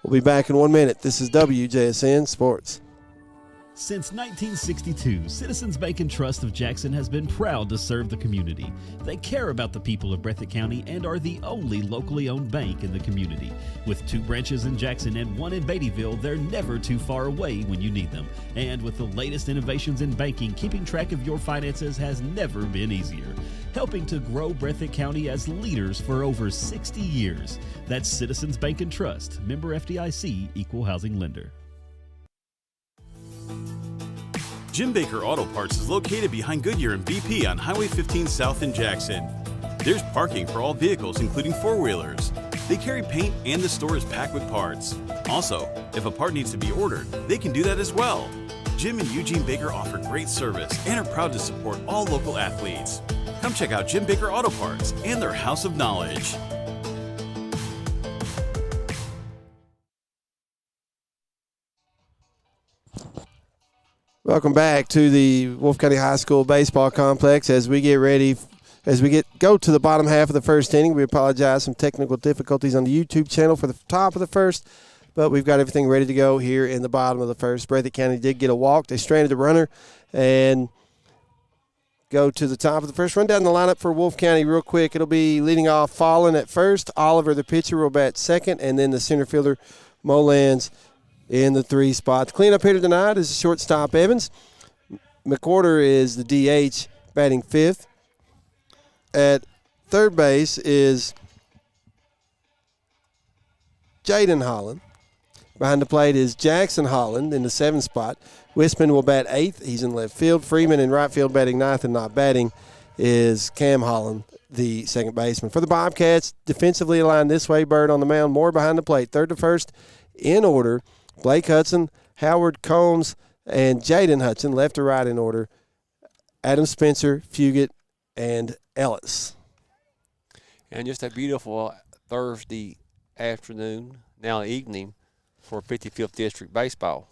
We'll be back in 1 minute. This is WJSN Sports. Since 1962, Citizens Bank and Trust of Jackson has been proud to serve the community. They care about the people of Breathitt County and are the only locally owned bank in the community. With 2 branches in Jackson and 1 in Beattyville, they're never too far away when you need them. And with the latest innovations in banking, keeping track of your finances has never been easier. Helping to grow Breathitt County as leaders for over 60 years. That's Citizens Bank and Trust, member FDIC, equal housing lender. Jim Baker Auto Parts is located behind Goodyear and BP on Highway 15 South in Jackson. There's parking for all vehicles, including 4-wheelers. They carry paint and the store is packed with parts. Also, if a part needs to be ordered, they can do that as well. Jim and Eugene Baker offer great service and are proud to support all local athletes. Come check out Jim Baker Auto Parts and their House of Knowledge. Welcome back to the Wolfe County High School baseball complex as we go to the bottom half of the first inning. We apologize for some technical difficulties on the YouTube channel for the top of the first, but we've got everything ready to go here in the bottom of the first. Breathitt County did get a walk. They stranded the runner and go to the top of the first. Run down the lineup for Wolfe County real quick. It'll be leading off Fallon at first. Oliver, the pitcher, will bat second, and then the center fielder, Molans, in the 3 spot. The cleanup hitter tonight is shortstop Evans. McWhorter is the DH, batting 5th. At third base is Jaden Holland. Behind the plate is Jackson Holland in the 7th spot. Wisman will bat 8th. He's in left field. Freeman in right field batting 9th, and not batting is Cam Holland, the second baseman. For the Bobcats, defensively aligned this way, Bird on the mound, Moore behind the plate. Third to first in order, Blake Hudson, Howard Combs, and Jaden Hudson, left to right in order. Adam Spencer, Fugit, and Ellis. And just a beautiful Thursday afternoon, now evening, for 55th District Baseball.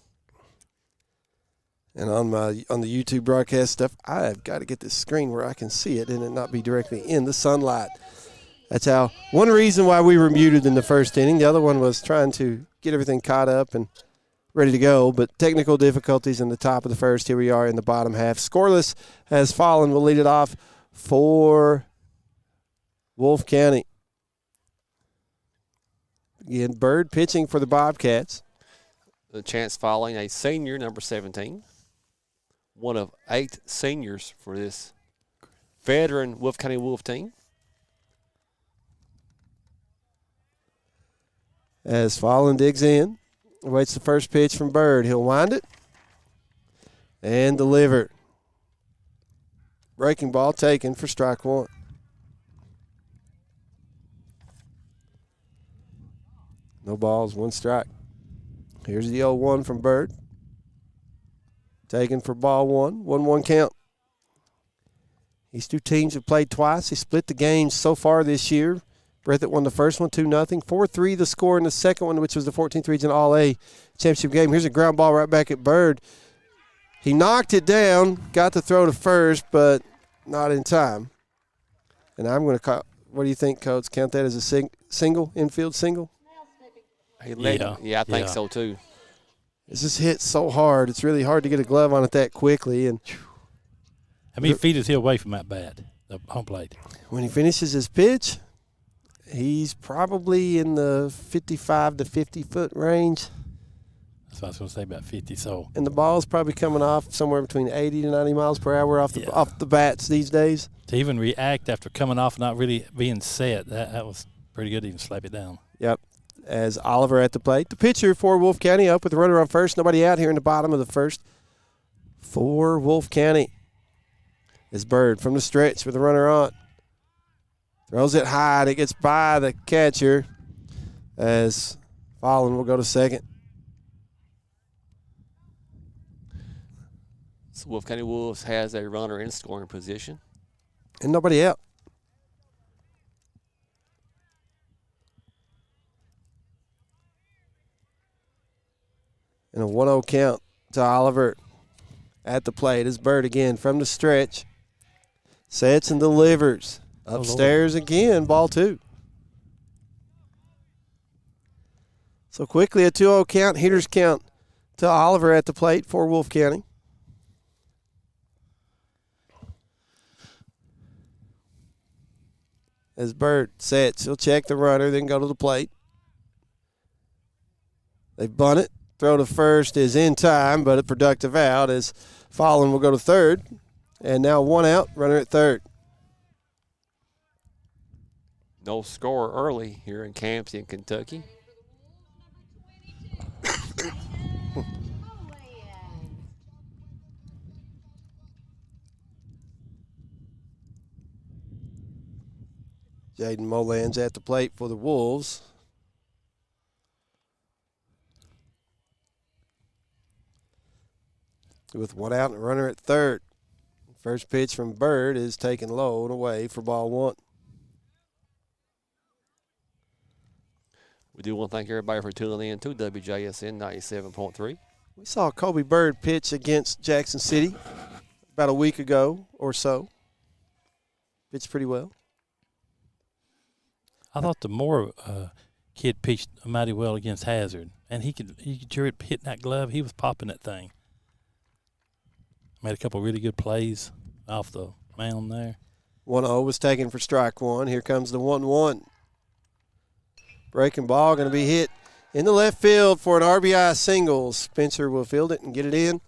And on the YouTube broadcast stuff, I've got to get this screen where I can see it and it not be directly in the sunlight. That's how one reason why we were muted in the first inning. The other one was trying to get everything caught up and ready to go, but technical difficulties in the top of the first. Here we are in the bottom half. Scoreless has fallen. We'll lead it off for Wolfe County. Again, Bird pitching for the Bobcats. The Chance Falling, a senior, number 17. One of 8 seniors for this veteran Wolfe County Wolf team. As Fallen digs in, waits the first pitch from Bird. He'll wind it and deliver. Breaking ball taken for strike 1. No balls, 1 strike. Here's the 0-1 from Bird. Taken for ball 1, 1-1 count. These 2 teams have played twice. They split the games so far this year. Breathitt won the first one 2-0. 4-3 the score in the second one, which was the 14th Region All-A championship game. Here's a ground ball right back at Bird. He knocked it down, got the throw to first, but not in time. And I'm going to call, what do you think, Coach? Count that as a single, infield single? Yeah, I think so too. It's just hit so hard. It's really hard to get a glove on it that quickly. And how many feet is he away from that bat, the home plate? When he finishes his pitch, he's probably in the 55 to 50-foot range. That's what I was going to say, about 50. So, and the ball's probably coming off somewhere between 80 to 90 miles per hour off the bats these days. To even react after coming off, not really being set, that was pretty good to even slap it down. Yep. As Oliver at the plate. The pitcher for Wolfe County up with the runner on first. Nobody out here in the bottom of the first for Wolfe County. Is Bird from the stretch with the runner on. Throws it high, and it gets by the catcher as Fallon will go to second. So Wolfe County Wolves has a runner in scoring position. And nobody out. And a 1-0 count to Oliver at the plate. As Bird again from the stretch. Sets and delivers. Upstairs again, ball 2. So quickly a 2-0 count, hitters count to Oliver at the plate for Wolfe County. As Bird sets, he'll check the runner, then go to the plate. They bunt it. Throw to first is in time, but a productive out as Fallon will go to third. And now 1 out, runner at third. No score early here in Campson, Kentucky. Jaden Molan's at the plate for the Wolves. With 1 out and a runner at third. First pitch from Bird is taken low and away for ball 1. We do want to thank everybody for tuning in to WJSN 97.3. We saw Kobe Bird pitch against Jackson City about a week ago or so. Pitched pretty well. I thought the Moore kid pitched mighty well against Hazard, and he could sure hit that glove. He was popping that thing. Made a couple really good plays off the mound there. 1-0 was taken for strike 1. Here comes the 1-1. Breaking ball going to be hit in the left field for an RBI single. Spencer will field it and get it in.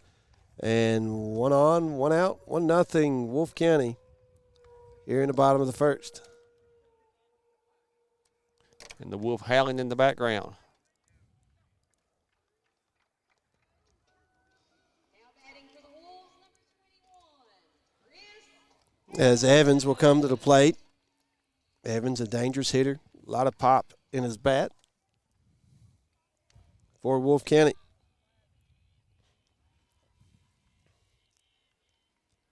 And 1 on, 1 out, 1-0 Wolfe County here in the bottom of the first. And the Wolf howling in the background. As Evans will come to the plate. Evans, a dangerous hitter. A lot of pop in his bat for Wolfe County.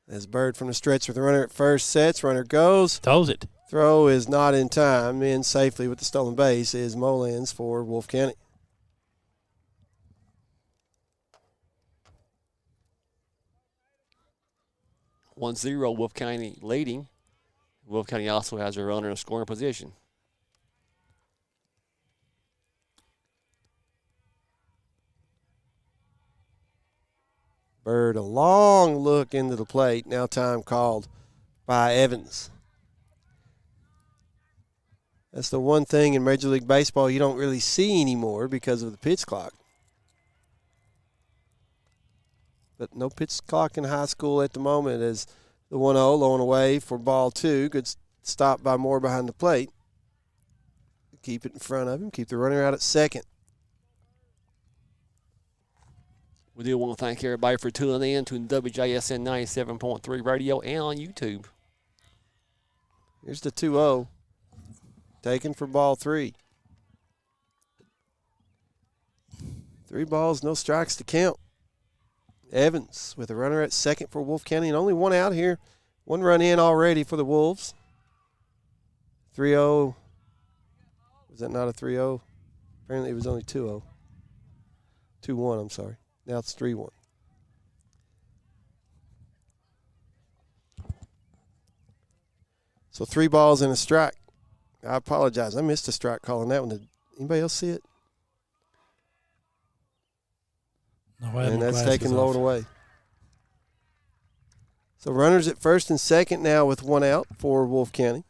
As Bird from the stretch with the runner at first sets. Runner goes. Throws it. Throw is not in time. In safely with the stolen base is Molans for Wolfe County. One zero, Wolfe County leading. Wolfe County also has a runner in scoring position. Bird, a long look into the plate. Now time called by Evans. That's the one thing in Major League Baseball you don't really see anymore because of the pitch clock. But no pitch clock in high school at the moment as the 1-0 low and away for ball 2. Good stop by Moore behind the plate. Keep it in front of him. Keep the runner out at second. We do want to thank everybody for tuning in to WJSN 97.3 radio and on YouTube. Here's the 2-0. Taken for ball 3. 3 balls, no strikes to count. Evans with a runner at second for Wolfe County and only 1 out here. 1 run in already for the Wolves. 3-0. Was that not a 3-0? Apparently it was only 2-0. 2-1, I'm sorry. Now it's 3-1. So 3 balls and a strike. I apologize. I missed a strike call on that one. Did anybody else see it? No, And that's taken low and away. So runners at first and second now with 1 out for Wolfe County.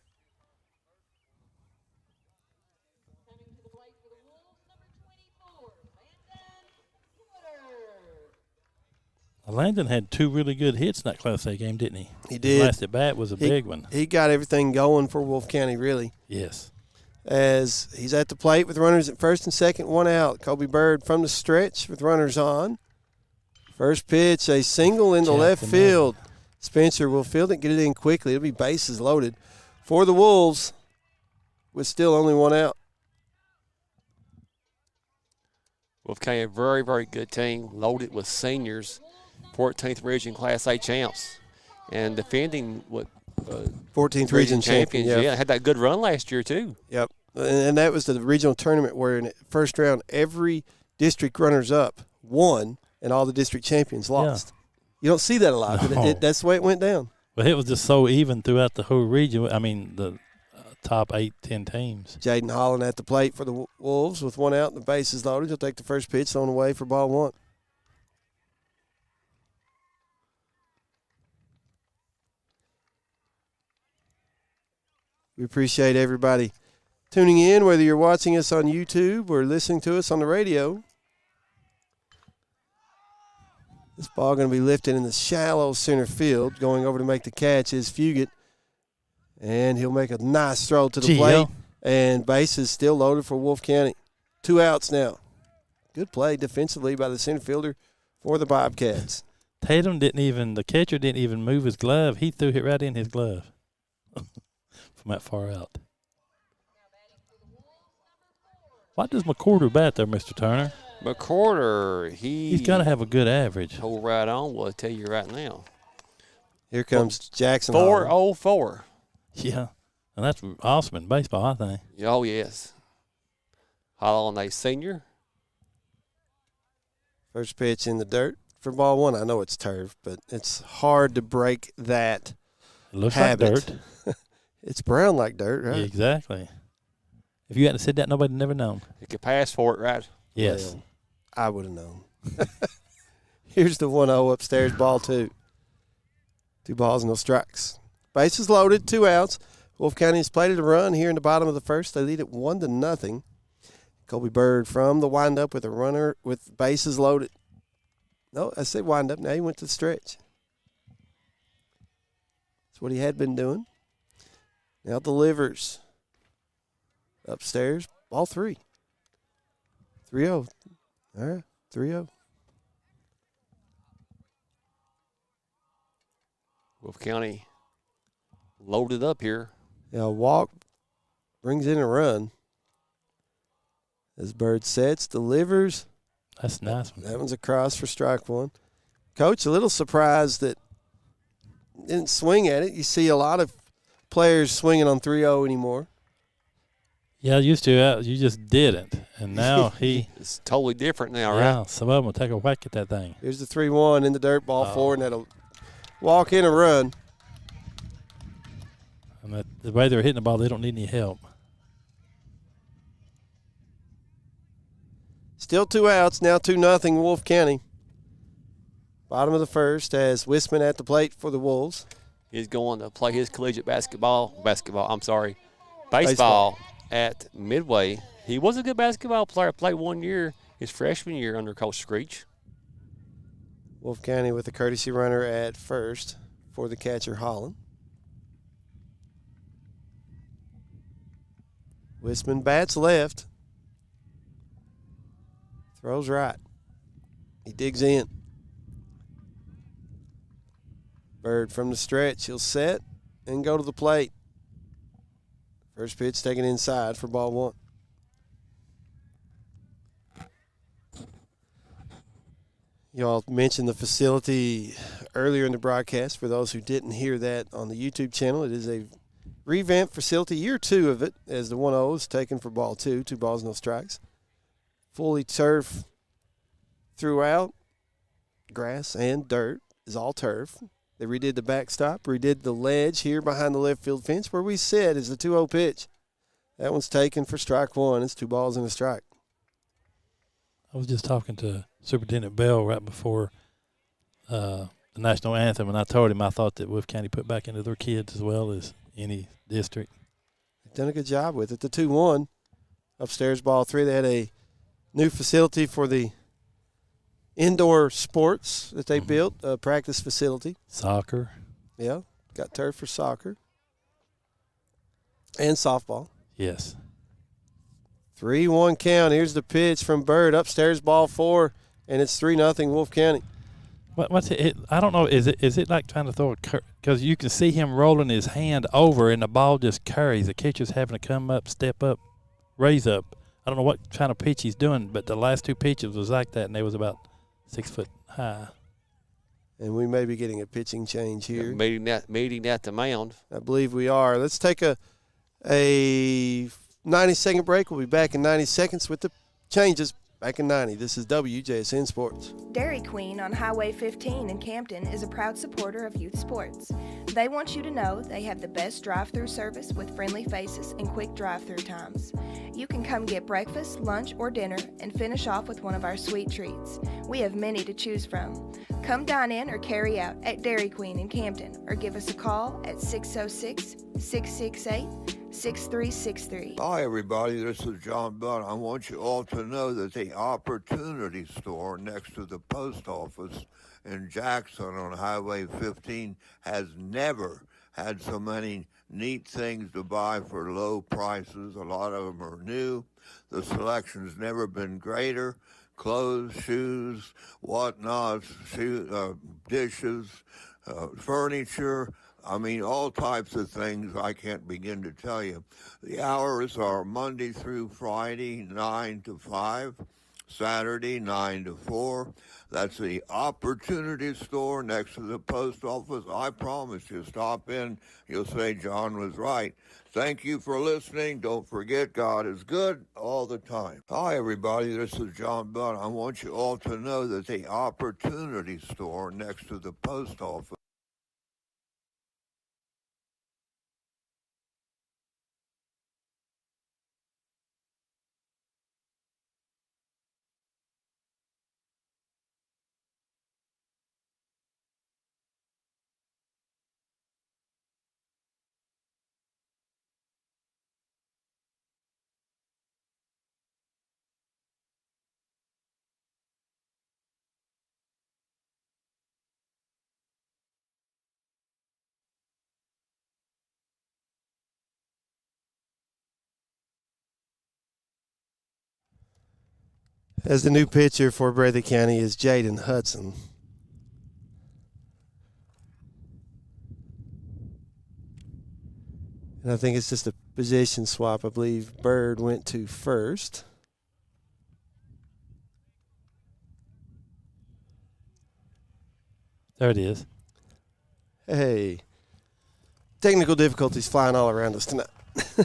Landon had 2 really good hits in that Class A game, didn't he? He did. The last at bat was a big one. He got everything going for Wolfe County, really. Yes. As he's at the plate with runners at first and second, 1 out. Kobe Bird from the stretch with runners on. First pitch, a single in the left field. Spencer will field it, get it in quickly. It'll be bases loaded for the Wolves with still only 1 out. Wolfe County, a very, very good team, loaded with seniors. 14th Region Class A champs, and defending 14th region champions. Yeah, had that good run last year too. Yep, and that was the regional tournament where in the first round every district runners-up won, and all the district champions lost. Yeah. You don't see that a lot, but that's the way it went down. But it was just so even throughout the whole region. I mean, the top 8-10 teams. Jaden Holland at the plate for the Wolves with one out and the bases loaded. He'll take the first pitch on the way for ball one. We appreciate everybody tuning in, whether you're watching us on YouTube or listening to us on the radio. This ball going to be lifted in the shallow center field. Going over to make the catch is Fugit. And he'll make a nice throw to the plate. And base is still loaded for Wolfe County. 2 outs now. Good play defensively by the center fielder for the Bobcats. The catcher didn't even move his glove. He threw it right in his glove from that far out. Why does McCorder bat there, Mr. Turner? McCorder, he's got to have a good average. Hold right on. We'll tell you right now. Here comes Jackson. 404. Yeah, and that's awesome in baseball, I think. Oh, yes. Holland, a senior. First pitch in the dirt for ball one. I know it's turf, but it's hard to break that It looks habit. like dirt. It's brown like dirt, right? Yeah, exactly. If you hadn't said that, nobody would never known. You could pass for it, right? Yes. Well, I would have known. Here's the 1-0 upstairs, ball two. 2 balls, no strikes. Bases loaded, 2 outs. Wolfe County has played a run here in the bottom of the first. They lead it 1-0. Colby Bird from the windup with a runner with bases loaded. No, I say windup. Now he went to the stretch. That's what he had been doing. Now delivers. Upstairs, ball 3. 3-0. All right, 3-0. Wolfe County loaded up here. Now walk brings in a run. As Bird sets, delivers. That's a nice one. That one's across for strike one. Coach, a little surprised that didn't swing at it. You see a lot of players swinging on 3-0 anymore. Yeah, I used to. You just didn't. And now It's totally different now, yeah, right? some of them will take a whack at that thing. Here's the 3-1 in the dirt, ball 4, and that'll walk in a run. And the way they're hitting the ball, they don't need any help. Still 2 outs, now 2-0 Wolfe County. Bottom of the first as Wisman at the plate for the Wolves. He's going to play his collegiate baseball, at Midway. He was a good basketball player. Played 1 year, his freshman year under Coach Screech. Wolfe County with a courtesy runner at first for the catcher Holland. Wisman bats left. Throws right. He digs in. Bird from the stretch. He'll set and go to the plate. First pitch taken inside for ball 1. Y'all mentioned the facility earlier in the broadcast. For those who didn't hear that on the YouTube channel, it is a revamped facility, year 2 of it, as the 1-0 is taken for ball 2. 2 balls, no strikes. Fully turf throughout. Grass and dirt is all turf. They redid the backstop, redid the ledge here behind the left field fence where we said is the 2-0 pitch. That one's taken for strike 1. It's 2 balls and a strike. I was just talking to Superintendent Bell right before the national anthem, and I told him I thought that Wolfe County put back into their kids as well as any district. They've done a good job with it. The 2-1, upstairs ball 3. They had a new facility for the indoor sports that they built, a practice facility. Soccer. Yeah, got turf for soccer and softball. Yes. 3-1 count. Here's the pitch from Bird. Upstairs ball 4, and it's 3-0 Wolfe County. What's it? I don't know. Is it like trying to throw a because you can see him rolling his hand over, and the ball just carries. The catcher's having to come up, step up, raise up. I don't know what kind of pitch he's doing, but the last 2 pitches was like that, and they was about 6 foot high. And we may be getting a pitching change here. Meeting at the mound. I believe we are. Let's take a 90-second break. We'll be back in 90 seconds with the changes. back in 90. This is WJSN Sports. Dairy Queen on Highway 15 in Campton is a proud supporter of youth sports. They want you to know they have the best drive-through service with friendly faces and quick drive-through times. You can come get breakfast, lunch, or dinner and finish off with one of our sweet treats. We have many to choose from. Come dine in or carry out at Dairy Queen in Campton or give us a call at 606-668-6363. Hi, everybody. This is John Bunn. I want you all to know that the Opportunity Store next to the post office in Jackson on Highway 15 has never had so many neat things to buy for low prices. A lot of them are new. The selection's never been greater. Clothes, shoes, whatnots, dishes, furniture. I mean, all types of things I can't begin to tell you. The hours are Monday through Friday, 9 to 5, Saturday, 9 to 4. That's the Opportunity Store next to the post office. I promise you, stop in. You'll say John was right. Thank you for listening. Don't forget, God is good all the time. Hi, everybody. This is John Bunn. I want you all to know that the Opportunity Store next to the post office. As the new pitcher for Breathitt County is Jaden Hudson. And I think it's just a position swap. I believe Bird went to first. There it is. Hey. Technical difficulties flying all around us tonight.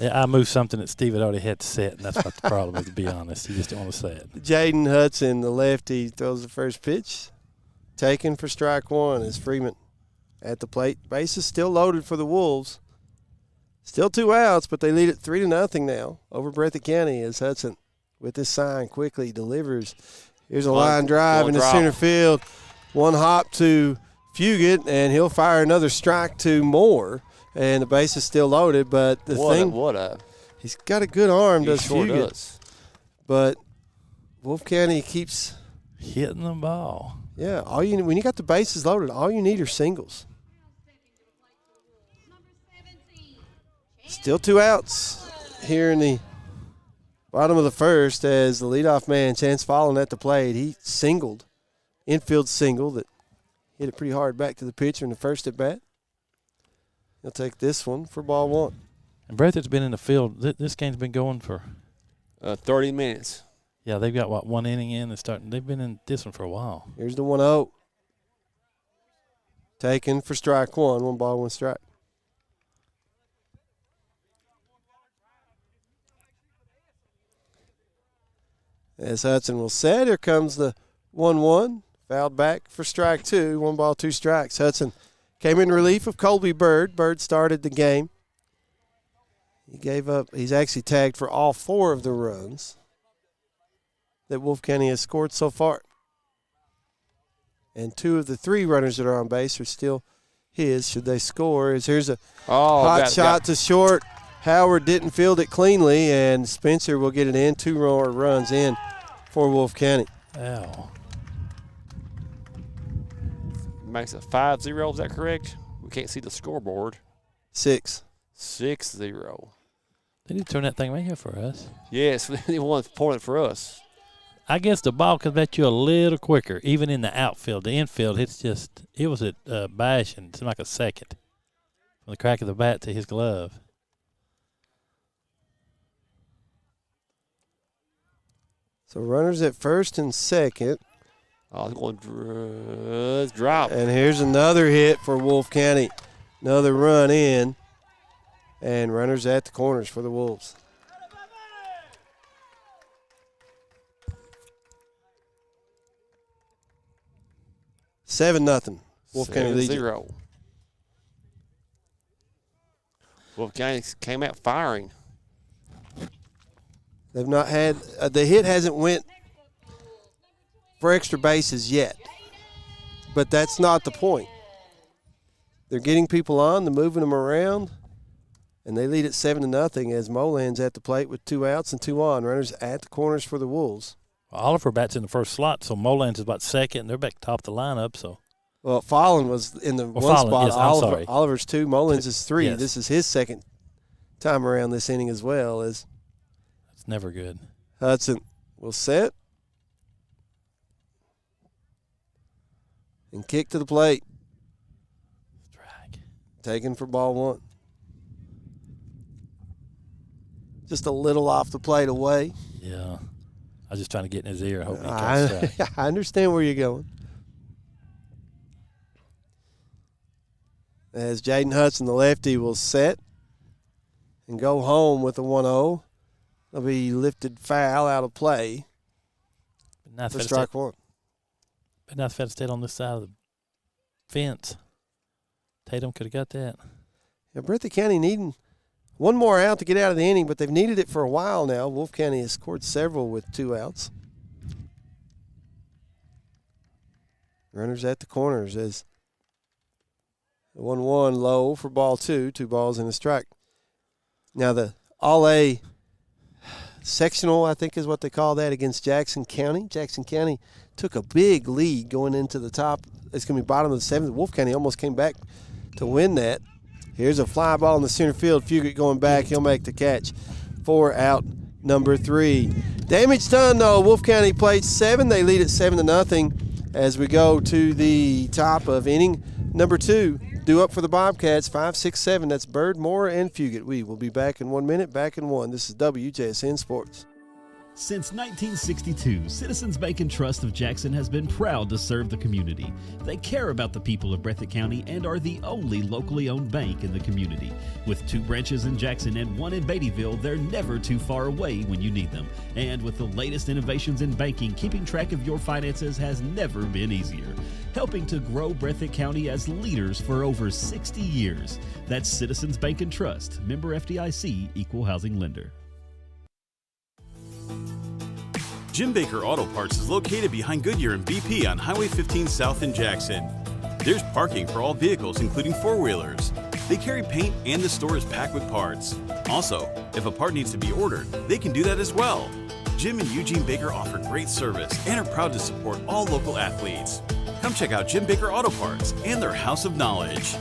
Yeah, I moved something that Steve had already had set, and that's what the problem is, to be honest. He just didn't want to say it. Jaden Hudson, the lefty, throws the first pitch. Taken for strike one is Freeman at the plate. Bases still loaded for the Wolves. Still 2 outs, but they lead it 3-0 now over Breathitt County as Hudson, with this sign, quickly delivers. Here's a line drive into center field. One hop to Fugit, and he'll fire another strike to Moore. And the base is still loaded, but he's got a good arm, does Fugit. Does. But Wolfe County keeps hitting the ball. Yeah, when you got the bases loaded, all you need are singles. Still 2 outs here in the bottom of the first as the leadoff man, Chance Fallon, at the plate. He singled, infield single that hit it pretty hard back to the pitcher in the first at bat. He'll take this one for ball one. And Breathitt's been in the field. This game's been going for 30 minutes. Yeah, they've got, 1 inning in and starting. They've been in this one for a while. Here's the 1-0. Taken for strike one. 1 ball, 1 strike. As Hudson will set, here comes the 1-1. Fouled back for strike two. 1 ball, 2 strikes. Hudson came in relief of Colby Bird. Bird started the game. He gave up. He's actually tagged for all 4 of the runs that Wolfe County has scored so far. And 2 of the 3 runners that are on base are still his, should they score. Here's a hot shot to short. Howard didn't field it cleanly, and Spencer will get it in. 2 more runs in for Wolfe County. Ow. Makes it 5-0, is that correct? We can't see the scoreboard. 6. 6-0. They need to turn that thing right here for us. Yes, they want to point it for us. I guess the ball comes at you a little quicker, even in the outfield. The infield, it was at Bash, and it seemed like a second from the crack of the bat to his glove. So runners at first and second. Oh, it's going drop. And here's another hit for Wolfe County. Another run in. And runners at the corners for the Wolves. 7-0. Wolfe County leads it. 7-0. Wolfe County came out firing. They've not had the hit hasn't went for extra bases yet, but that's not the point. They're getting people on, they're moving them around, and they lead it 7-0 as Moland's at the plate with 2 outs and 2 on. Runners at the corners for the Wolves. Oliver bats in the first slot, so Moland's is about second, and they're back top of the lineup. So, Well, Fallon was in the one Fallon, spot. yes, I'm sorry. Oliver's 2, Moland's is 3. Yes. This is his second time around this inning as well. As it's never good. Hudson will set and kick to the plate. Strike. Taken for ball 1. Just a little off the plate away. Yeah. I was just trying to get in his ear, hoping he comes strike. I understand where you're going. As Jaden Hudson, the lefty, will set and go home with a 1-0. It'll be lifted foul out of play for strike 1. But now Fed stayed on this side of the fence. Tatum could have got that. Yeah, Breathitt County needing one more out to get out of the inning, but they've needed it for a while now. Wolfe County has scored several with 2 outs. Runners at the corners as 1-1 low for ball 2. 2 balls and a strike. Now the All-A sectional, I think is what they call that, against Jackson County. Jackson County took a big lead going into the top. It's going to be bottom of the 7th. Wolfe County almost came back to win that. Here's a fly ball in the center field. Fugit going back. He'll make the catch. 4 out, number 3. Damage done, though. Wolfe County played 7. They lead it 7-0 as we go to the top of inning number 2. Due up for the Bobcats, 5, 6, 7. That's Bird, Moore, and Fugit. We will be back in 1 minute. Back in 1. This is WJSN Sports. Since 1962, Citizens Bank and Trust of Jackson has been proud to serve the community. They care about the people of Breathitt County and are the only locally owned bank in the community. With 2 branches in Jackson and 1 in Beattyville, they're never too far away when you need them. And with the latest innovations in banking, keeping track of your finances has never been easier. Helping to grow Breathitt County as leaders for over 60 years. That's Citizens Bank and Trust, member FDIC, equal housing lender. Jim Baker Auto Parts is located behind Goodyear and BP on Highway 15 South in Jackson. There's parking for all vehicles, including 4-wheelers. They carry paint and the store is packed with parts. Also, if a part needs to be ordered, they can do that as well. Jim and Eugene Baker offer great service and are proud to support all local athletes. Come check out Jim Baker Auto Parts and their House of Knowledge.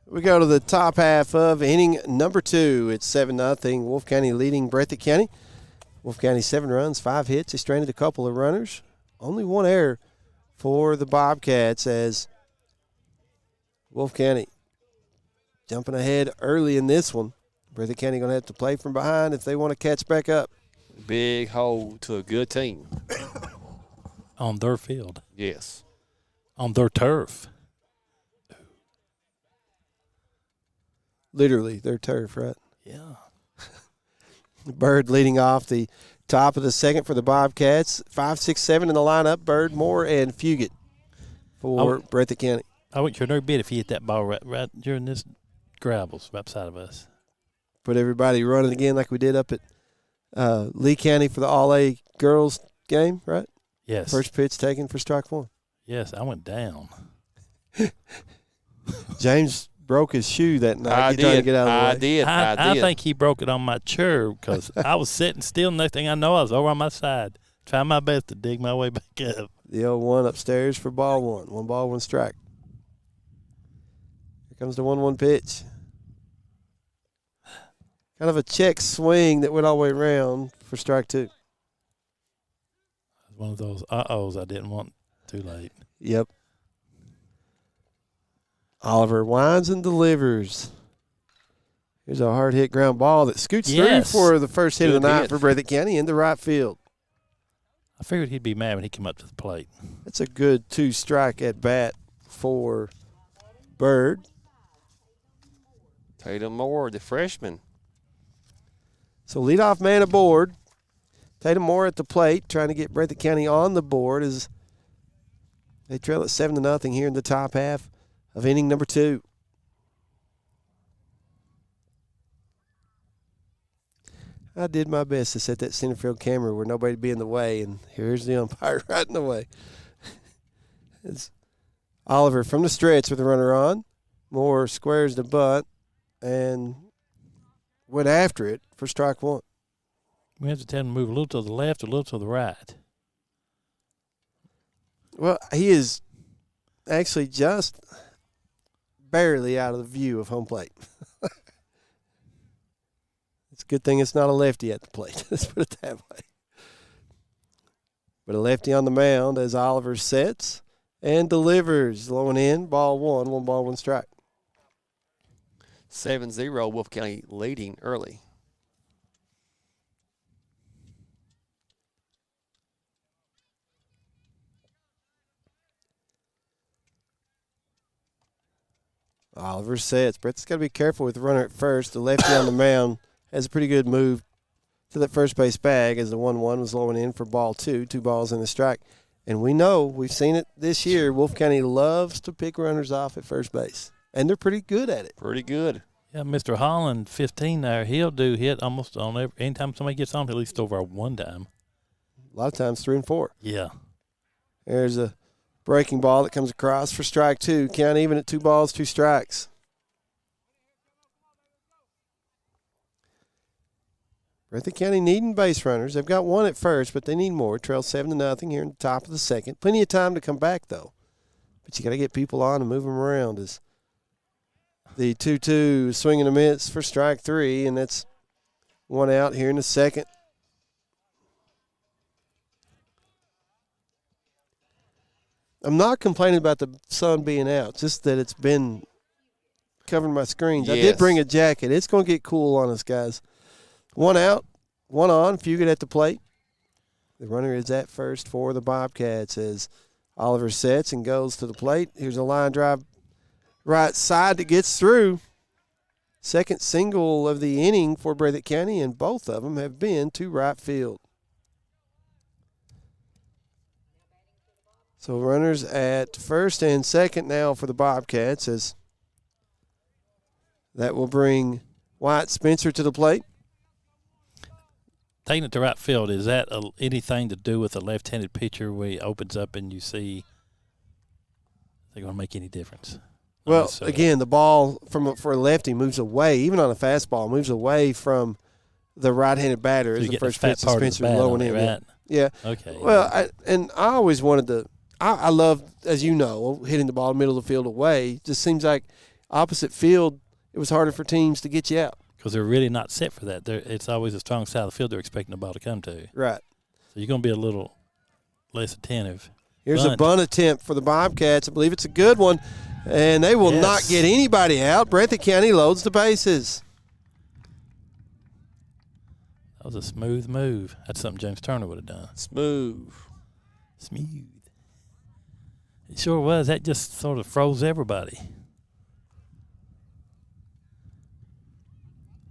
We go to the top half of inning number 2. It's 7-0. Wolfe County leading Breathitt County. Wolfe County 7 runs, 5 hits. They stranded a couple of runners. Only 1 error for the Bobcats as Wolfe County jumping ahead early in this one. Breathitt County going to have to play from behind if they want to catch back up. Big hole to a good team. On their field. Yes. On their turf. Literally, their turf, right? Yeah. Bird leading off the top of the 2nd for the Bobcats. 5, 6, 7 in the lineup. Bird, Moore, and Fugit for Breathitt County. I wouldn't care no bit if he hit that ball right during this gravels right beside of us. Put everybody running again like we did up at Lee County for the All-A girls game, right? Yes. First pitch taken for strike 1. Yes, I went down. James broke his shoe that night. I Trying to did. get out of the way. I think he broke it on my chair because I was sitting still. Next thing I know, I was over on my side, trying my best to dig my way back up. The 0-1 upstairs for ball 1. 1 ball, 1 strike. Here comes the 1-1 pitch. Kind of a check swing that went all the way around for strike 2. One of those uh-ohs I didn't want too late. Yep. Oliver winds and delivers. Here's a hard hit ground ball that scoots through for the first hit of the night for Breathitt County into right field. I figured he'd be mad when he came up to the plate. That's a good 2-strike at bat for Bird. Tatum Moore, the freshman. So leadoff man aboard. Tatum Moore at the plate, trying to get Breathitt County on the board as they trail at 7-0 here in the top half of inning number 2. I did my best to set that center field camera where nobody'd be in the way, and here's the umpire right in the way. It's Oliver from the stretch with the runner on. Moore squares the bunt and went after it for strike 1. We have to tell him to move a little to the left or a little to the right. Well, he is actually just barely out of the view of home plate. It's a good thing it's not a lefty at the plate. Let's put it that way. But a lefty on the mound as Oliver sets and delivers. Low and in, ball 1, 1 ball, 1 strike. 7-0, Wolfe County leading early. Oliver sets. Brett's got to be careful with the runner at first. The lefty on the mound has a pretty good move to that first base bag as the 1-1 was low and in for ball 2. 2 balls and a strike. And we know, we've seen it this year, Wolfe County loves to pick runners off at first base. And they're pretty good at it. Pretty good. Yeah, Mr. Holland, 15 there, he'll do hit almost on every, anytime somebody gets on, he'll at least over one time. A lot of times 3 and 4. Yeah. There's a breaking ball that comes across for strike 2. Count even at 2 balls, 2 strikes. Breathitt County needing base runners. They've got 1 at first, but they need more. Trail 7-0 here in the top of the second. Plenty of time to come back, though. But you got to get people on and move them around. As the 2-2 swing and a miss for strike 3, and that's 1 out here in the second. I'm not complaining about the sun being out, just that it's been covering my screens. Yes. I did bring a jacket. It's going to get cool on us, guys. 1 out, 1 on. Fugit at the plate. The runner is at first for the Bobcats as Oliver sets and goes to the plate. Here's a line drive right side that gets through. Second single of the inning for Breathitt County, and both of them have been to right field. So runners at first and second now for the Bobcats as that will bring Wyatt Spencer to the plate. Taking it to right field, is that anything to do with a left-handed pitcher where he opens up and you see they're going to make any difference? Well, again, the ball for a lefty moves away, even on a fastball, moves away from the right-handed batter as the first pitch to Spencer low and in. Right? Yeah. Okay. Well, I always wanted to – I love, as you know, hitting the ball in the middle of the field away. Just seems like opposite field, it was harder for teams to get you out. Because they're really not set for that. It's always a strong side of the field they're expecting the ball to come to. Right. So you're going to be a little less attentive. Here's a bunt attempt for the Bobcats. I believe it's a good one, and they will not get anybody out. Breathitt County loads the bases. That was a smooth move. That's something James Turner would have done. Smooth. It sure was. That just sort of froze everybody.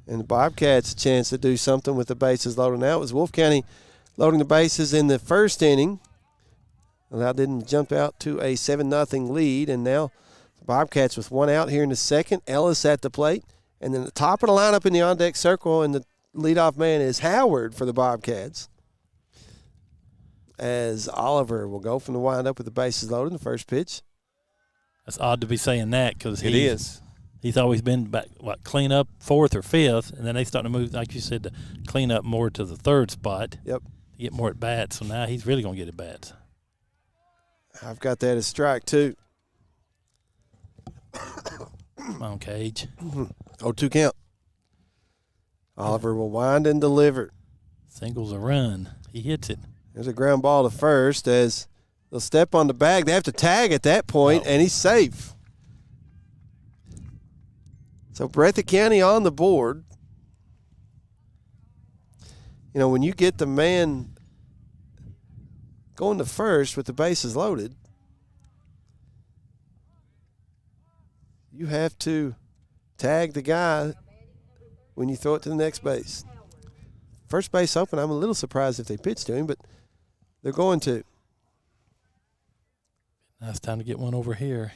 And the Bobcats a chance to do something with the bases loaded. Now it was Wolfe County loading the bases in the first inning. Allowed them to jump out to a 7-0 lead. And now the Bobcats with 1 out here in the second. Ellis at the plate. And then the top of the lineup in the on-deck circle, and the leadoff man is Howard for the Bobcats. As Oliver will go from the windup with the bases loaded in the first pitch. That's odd to be saying that because it is. He's always been back, clean up 4th or 5th, and then they start to move, like you said, to clean up more to the 3rd spot. Yep. To get more at bats. So now he's really going to get at bats. I've got that as strike 2. Come on, Cage. 0-2 count. Oliver will wind and deliver. Singles a run. He hits it. There's a ground ball to first as they'll step on the bag. They have to tag at that point, and he's safe. So Breathitt County on the board. You know, when you get the man going to first with the bases loaded, you have to tag the guy when you throw it to the next base. first base open. I'm a little surprised if they pitch to him, but they're going to. Now it's time to get one over here.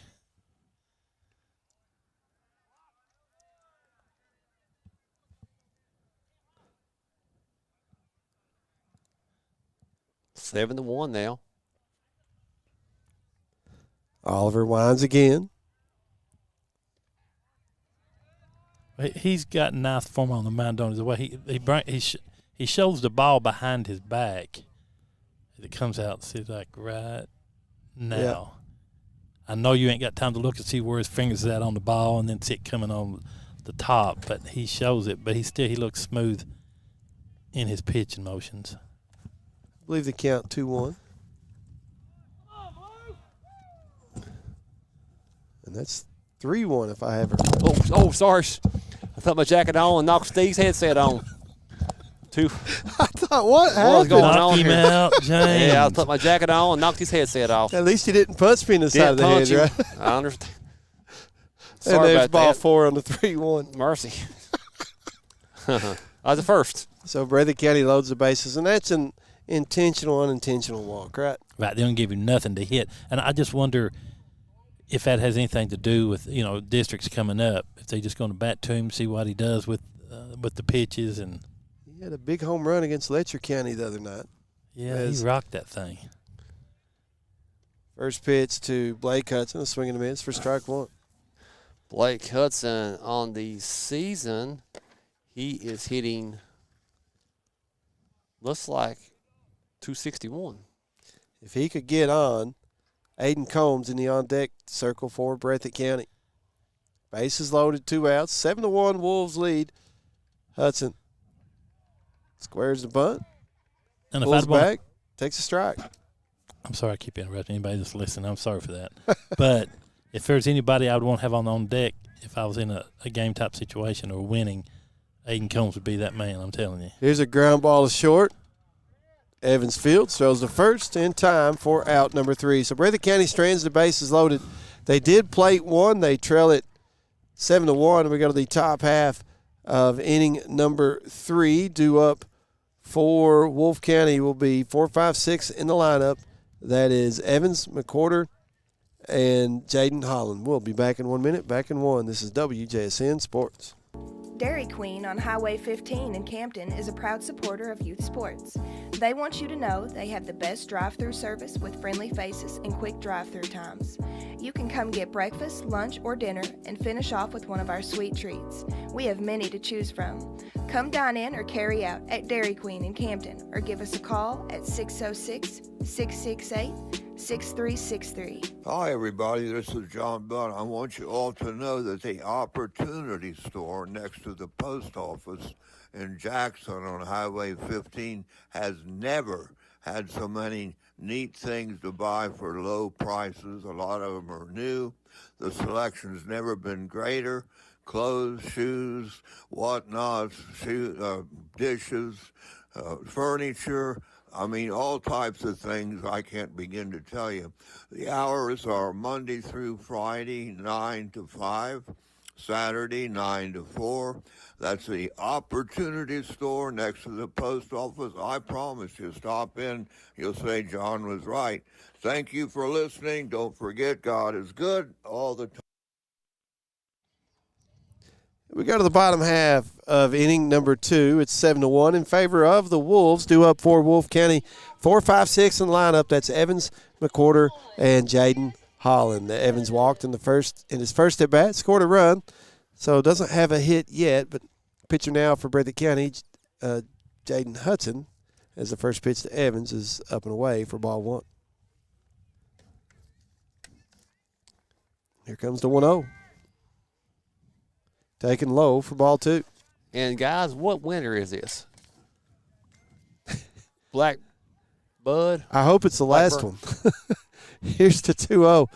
Seven to 1 now. Oliver winds again. He's got nice form on the mound, don't he? The way he shows the ball behind his back. It comes out, see, like right now. Yeah. I know you ain't got time to look and see where his fingers is at on the ball and then see it coming on the top, but he shows it. But he looks smooth in his pitching motions. I believe the count 2-1. And that's 3-1 if I have it. Oh, sorry. I put my jacket on and knocked Steve's headset on. I thought, what happened? going Knock on him here? out, James. Yeah, I put my jacket on and knocked his headset off. At least he didn't punch me in the side of the head, Didn't right? punch him. I understand. And Sorry there's about ball that. 4 on the 3-1. Mercy. I was the first. So Breathitt County loads the bases, and that's an intentional, unintentional walk, right? Right, they don't give you nothing to hit. And I just wonder if that has anything to do with, districts coming up. If they just going to bat to him, see what he does with the pitches. And He had a big home run against Letcher County the other night. yeah, he rocked that thing. First pitch to Blake Hudson, a swing and a miss for strike 1. Blake Hudson on the season, he is hitting, looks like 261. If he could get on, Aiden Combs in the on-deck circle for Breathitt County. Bases loaded, 2 outs, 7-1 Wolves lead. Hudson squares the bunt, And if pulls I'd want, back, takes a strike. I'm sorry I keep interrupting anybody that's listening. I'm sorry for that. But if there's anybody I would want to have on deck if I was in a game type situation or winning, Aiden Combs would be that man, I'm telling you. Here's a ground ball to short. Evans Fields throws the first in time for out number 3. So Breathitt County strands the bases loaded. They did plate 1. They trail it 7-1. We go to the top half of inning number 3. Due up for Wolfe County will be 4, 5, 6 in the lineup. That is Evans, McCorder, and Jaden Holland. We'll be back in 1 minute. Back in 1. This is WJSN Sports. Dairy Queen on Highway 15 in Campton is a proud supporter of youth sports. They want you to know they have the best drive-through service with friendly faces and quick drive-through times. You can come get breakfast, lunch, or dinner and finish off with one of our sweet treats. We have many to choose from. Come dine in or carry out at Dairy Queen in Campton or give us a call at 606-668-6363. Hi, everybody. This is John Bunn. I want you all to know that the Opportunity Store next to the post office in Jackson on Highway 15 has never had so many neat things to buy for low prices. A lot of them are new. The selection's never been greater. Clothes, shoes, whatnots, dishes, furniture. I mean, all types of things I can't begin to tell you. The hours are Monday through Friday, 9 to 5, Saturday, 9 to 4. That's the Opportunity Store next to the post office. I promise you, stop in. You'll say John was right. Thank you for listening. Don't forget, God is good all the time. We go to the bottom half of inning number 2. It's 7-1 in favor of the Wolves. Due up for Wolfe County. 4, 5, 6 in the lineup. That's Evans, McCorder, and Jaden Holland. Evans walked in his first at bat, scored a run, so doesn't have a hit yet. But pitcher now for Breathitt County, Jaden Hudson, as the first pitch to Evans is up and away for ball 1. Here comes the 1-0. Taken low for ball 2. And, guys, what winter is this? Black Bud? I hope it's the last one. Here's the 2-0.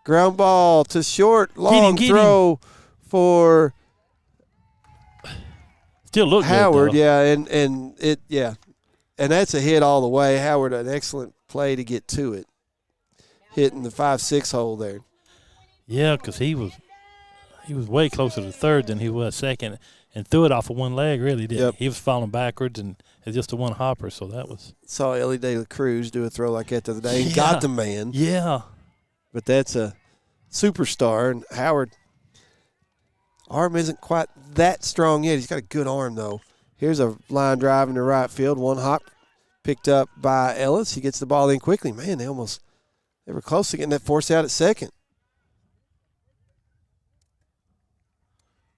Ground ball to short. Long throw for Still look Howard. good, though. And that's a hit all the way. Howard, an excellent play to get to it. Hitting the 5-6 hole there. Yeah, because he was way closer to third than he was second. and threw it off of one leg, really, didn't Yep. he? He was falling backwards, and it's just a one hopper, so that was. Saw Ellie De La Cruz do a throw like that the other day and Yeah. got the man. Yeah. But that's a superstar. And Howard, arm isn't quite that strong yet. He's got a good arm, though. Here's a line drive into right field. One hop picked up by Ellis. He gets the ball in quickly. Man, they were close to getting that force out at second.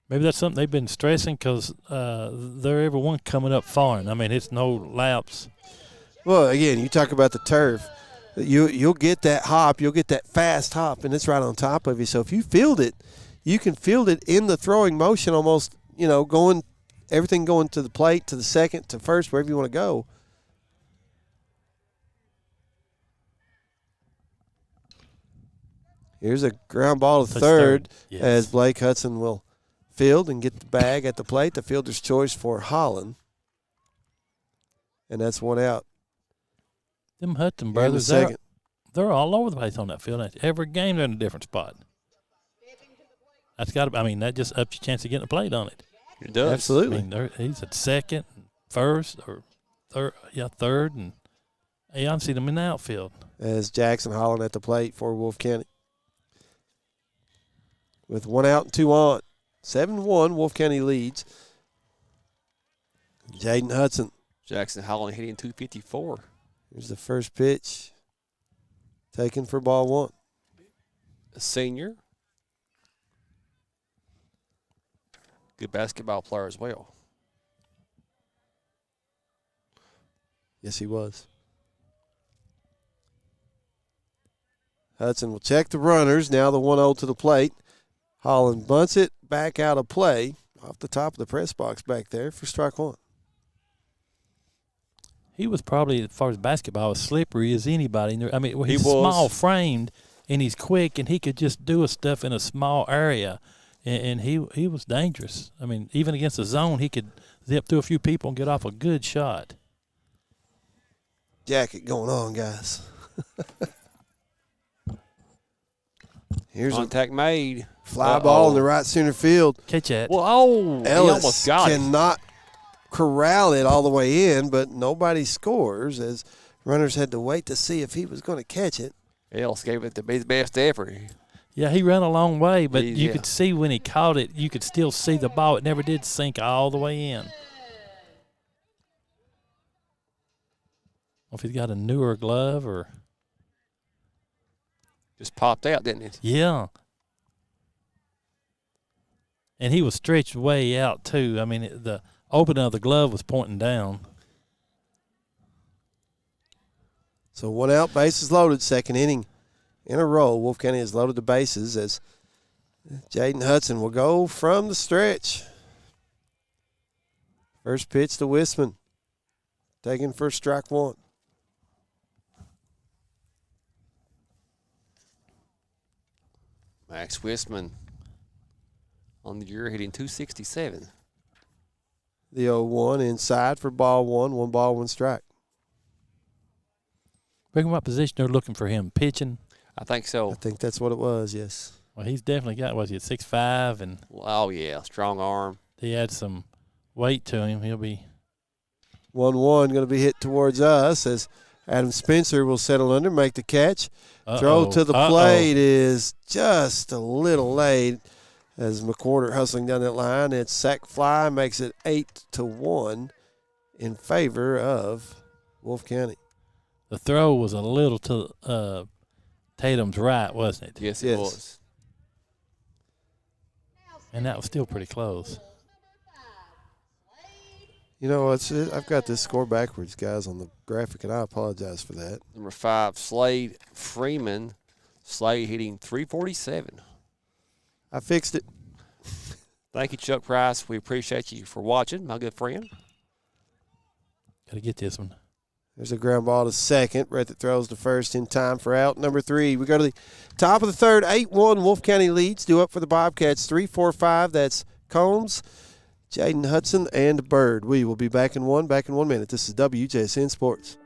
Maybe that's something they've been stressing because they're everyone coming up foreign. I mean, it's no laps. Well, again, you talk about the turf. You'll get that hop. You'll get that fast hop, and it's right on top of you. So if you field it, you can field it in the throwing motion almost, everything going to the plate, to the second, to first, wherever you want to go. Here's a ground ball to Touch third yes. as Blake Hudson will field and get the bag at the plate. The fielder's choice for Holland. And that's one out. Them Hudson In the brothers, second. they're all over the place on that field. Every game they're in a different spot. That's got to. I mean, that just ups your chance of getting a plate on it. It does. Absolutely. I mean, he's at second, first, or third. Yeah, third, and hey, I'm seeing them in the outfield. As Jackson Holland at the plate for Wolfe County. With one out and two on. 7-1, Wolfe County leads. Jaden Hudson. Jackson Holland hitting 254. Here's the first pitch. Taken for ball one. A senior. Good basketball player as well. Yes, he was. Hudson will check the runners. Now the 1-0 to the plate. Holland bunts it back out of play off the top of the press box back there for strike one. He was probably, as far as basketball, as slippery as anybody. I mean, He he's was. small framed and he's quick, and he could just do stuff in a small area, and he was dangerous. I mean, even against the zone, he could zip through a few people and get off a good shot. Jacket going on, guys. Here's Contact made. a fly ball in the right center field. Catch that. Well, he Ellis almost got it. cannot corral it all the way in, but nobody scores as runners had to wait to see if he was going to catch it. Ellis gave it his best effort. Yeah, he ran a long way, but you Yeah. could see when he caught it, you could still see the ball. It never did sink all the way in. If he's got a newer glove or Just popped out, didn't it? yeah. And he was stretched way out too. I mean, the opening of the glove was pointing down. So one out, bases loaded, second inning in a row. Wolfe County has loaded the bases as Jaden Hudson will go from the stretch. First pitch to Wisman, taken for strike one. Max Wisman on the year hitting 267. The 0-1 inside for ball one. One ball, one strike. Bring what position they're looking for him? Pitching? I think so. I think that's what it was, yes. Well, he's definitely got, was he at 6'5", and Oh, yeah. Strong arm. he had some weight to him. He'll be 1-1 going to be hit towards us as Adam Spencer will settle under, make the catch. Throw to the plate is just a little late as McWhorter hustling down that line. It's sack fly, makes it 8-1 in favor of Wolfe County. The throw was a little to Tatum's right, wasn't it? Yes, Yes. it was. And that was still pretty close. You know, I've got this score backwards, guys, on the graphic, and I apologize for that. Number 5, Slade Freeman. Slade hitting 347. I fixed it. Thank you, Chuck Price. We appreciate you for watching, my good friend. Got to get this one. There's a ground ball to second. Breathitt throws to first in time for out number 3. We go to the top of the third. 8-1 Wolfe County leads. Due up for the Bobcats. 3-4-5. That's Combs, Jaden Hudson, and Bird. We will be back in 1 minute. This is WJSN Sports.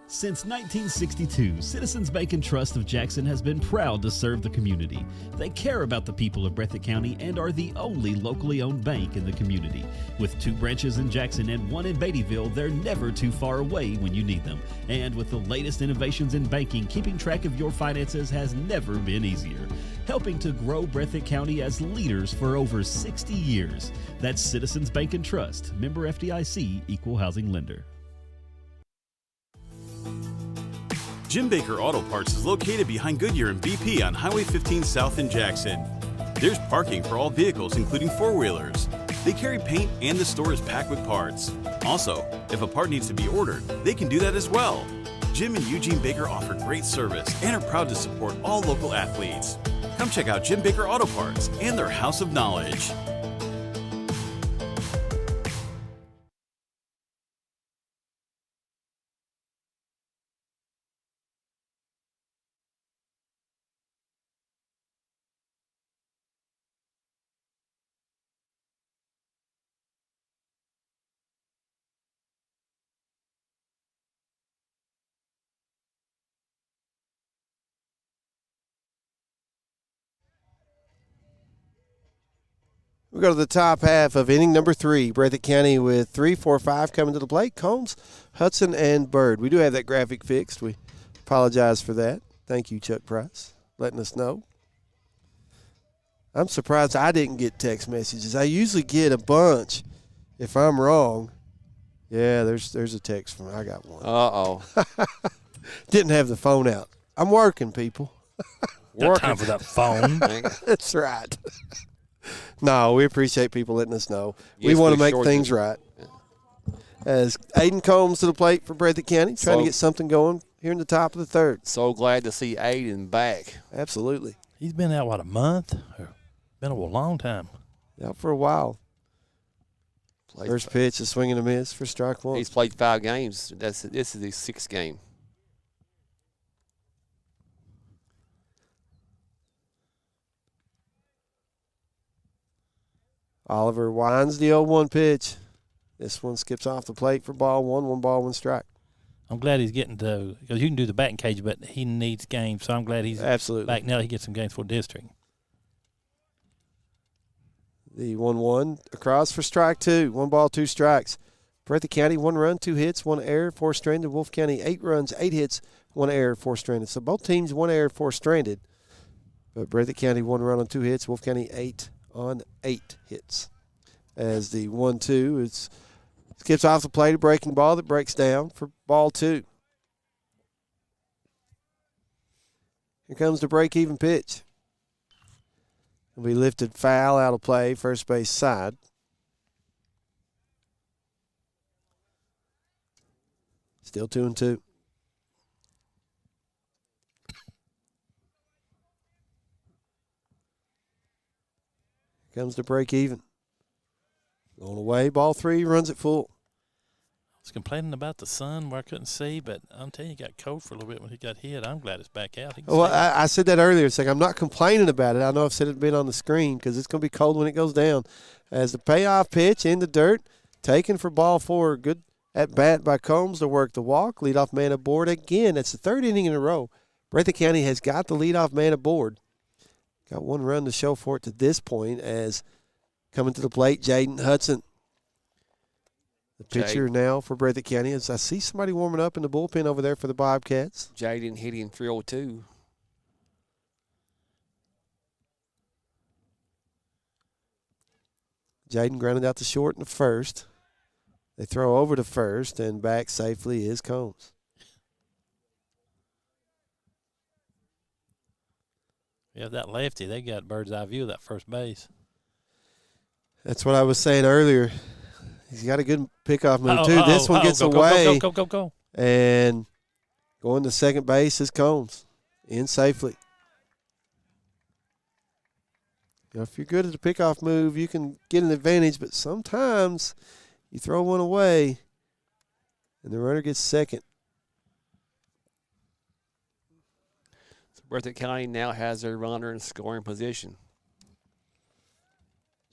Since 1962, Citizens Bank and Trust of Jackson has been proud to serve the community. They care about the people of Breathitt County and are the only locally owned bank in the community. With 2 branches in Jackson and 1 in Beattyville, they're never too far away when you need them. And with the latest innovations in banking, keeping track of your finances has never been easier. Helping to grow Breathitt County as leaders for over 60 years. That's Citizens Bank and Trust, member FDIC, equal housing lender. Jim Baker Auto Parts is located behind Goodyear and BP on Highway 15 South in Jackson. There's parking for all vehicles, including 4-wheelers. They carry paint and the store is packed with parts. Also, if a part needs to be ordered, they can do that as well. Jim and Eugene Baker offer great service and are proud to support all local athletes. Come check out Jim Baker Auto Parts and their house of knowledge. We go to the top half of inning number 3. Breathitt County with 3, 4, 5 coming to the plate. Combs, Hudson, and Bird. We do have that graphic fixed. We apologize for that. Thank you, Chuck Price, letting us know. I'm surprised I didn't get text messages. I usually get a bunch. If I'm wrong, yeah, there's a text from I got one. Uh-oh. Didn't have the phone out. I'm working, people. Got time for that phone. That's right. No, we appreciate people letting us know. Yes, we want to we make sure things do. right. As Aiden Combs to the plate for Breathitt County, trying to get something going here in the top of the 3rd. So glad to see Aiden back. Absolutely. He's been out, what, a month? Or been a long time. Out for a while. First pitch, a swing and a miss for strike 1. He's played 5 games. This is his 6th game. Oliver winds the 0-1 pitch. This one skips off the plate for ball 1, 1 ball, 1 strike. I'm glad he's getting to, because you can do the batting cage, but he needs games, so I'm glad he's Absolutely back now. He gets some games for district. The 1-1 across for strike 2. 1 ball, 2 strikes. Breathitt County, 1 run, 2 hits, 1 error, 4 stranded. Wolfe County, 8 runs, 8 hits, 1 error, 4 stranded. So both teams 1 error, 4 stranded. But Breathitt County 1 run on 2 hits. Wolfe County 8 on 8 hits. As the 1-2 skips off the plate, a breaking ball that breaks down for ball 2. Here comes the break-even pitch. It'll be lifted foul out of play, first base side. Still 2-2. Here comes the break-even. Going away, ball 3, runs it full. I was complaining about the sun where I couldn't see, but I'm telling you, it got cold for a little bit when he got hit. I'm glad it's back out. Well, I said that earlier. It's like I'm not complaining about it. I know I've said it been on the screen because it's going to be cold when it goes down. As the payoff pitch in the dirt, taken for ball 4. Good at bat by Combs to work the walk. Leadoff man aboard again. That's the 3rd inning in a row. Breathitt County has got the leadoff man aboard. Got 1 run to show for it to this point as coming to the plate, Jaden Hudson. The pitcher now for Breathitt County. As I see somebody warming up in the bullpen over there for the Bobcats. Jaden hitting 302. Jaden grounded out to short in the 1st. They throw over to 1st, and back safely is Combs. Yeah, that lefty, they got bird's eye view of that first base. That's what I was saying earlier. He's got a good pickoff move, too. This one gets away. Go. And going to second base is Combs. In safely. You know, if you're good at the pickoff move, you can get an advantage, but sometimes you throw one away and the runner gets second. So Breathitt County now has their runner in scoring position.